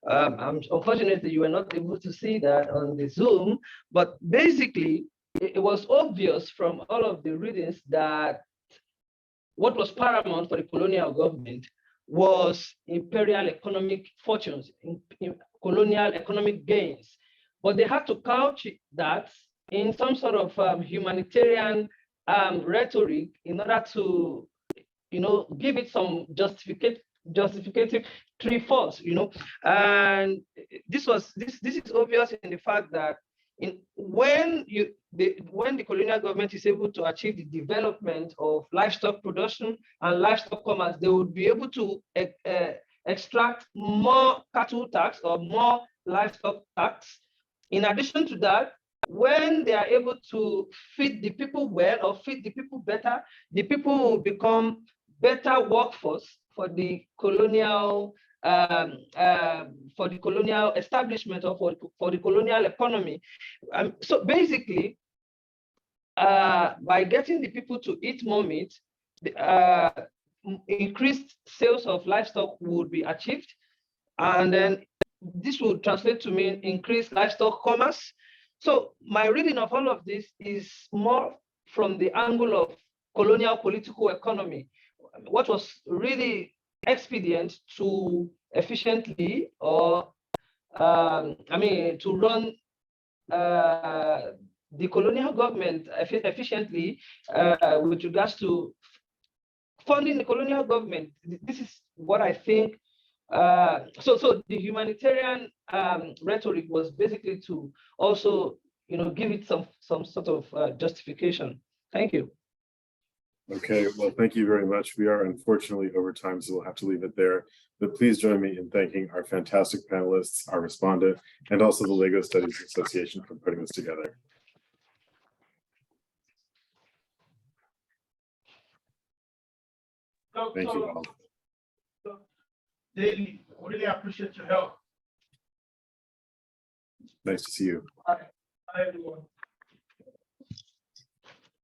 unfortunately, you were not able to see that on the Zoom, but basically, it was obvious from all of the readings that what was paramount for the colonial government was imperial economic fortunes, in colonial economic gains. But they had to couch that in some sort of humanitarian rhetoric in order to, give it some justificative force, and this is obvious in the fact that when the colonial government is able to achieve the development of livestock production and livestock commerce, they would be able to extract more cattle tax or more livestock tax. In addition to that, when they are able to feed the people well or feed the people better, the people will become better workforce for the colonial establishment or for the colonial economy. So basically, by getting the people to eat more meat, increased sales of livestock would be achieved, and then this would translate to mean increased livestock commerce. So my reading of all of this is more from the angle of colonial political economy. What was really expedient to efficiently or to run the colonial government efficiently with regards to funding the colonial government. This is what I think. So the humanitarian rhetoric was basically to also, give it some sort of justification. Thank you. Okay, well, thank you very much. We are unfortunately over time, so we'll have to leave it there. But please join me in thanking our fantastic panelists, our respondent, and also the LEGO Studies Association for putting this together. Thank you all. Daily, really appreciate your help. Nice to see you. Hi everyone.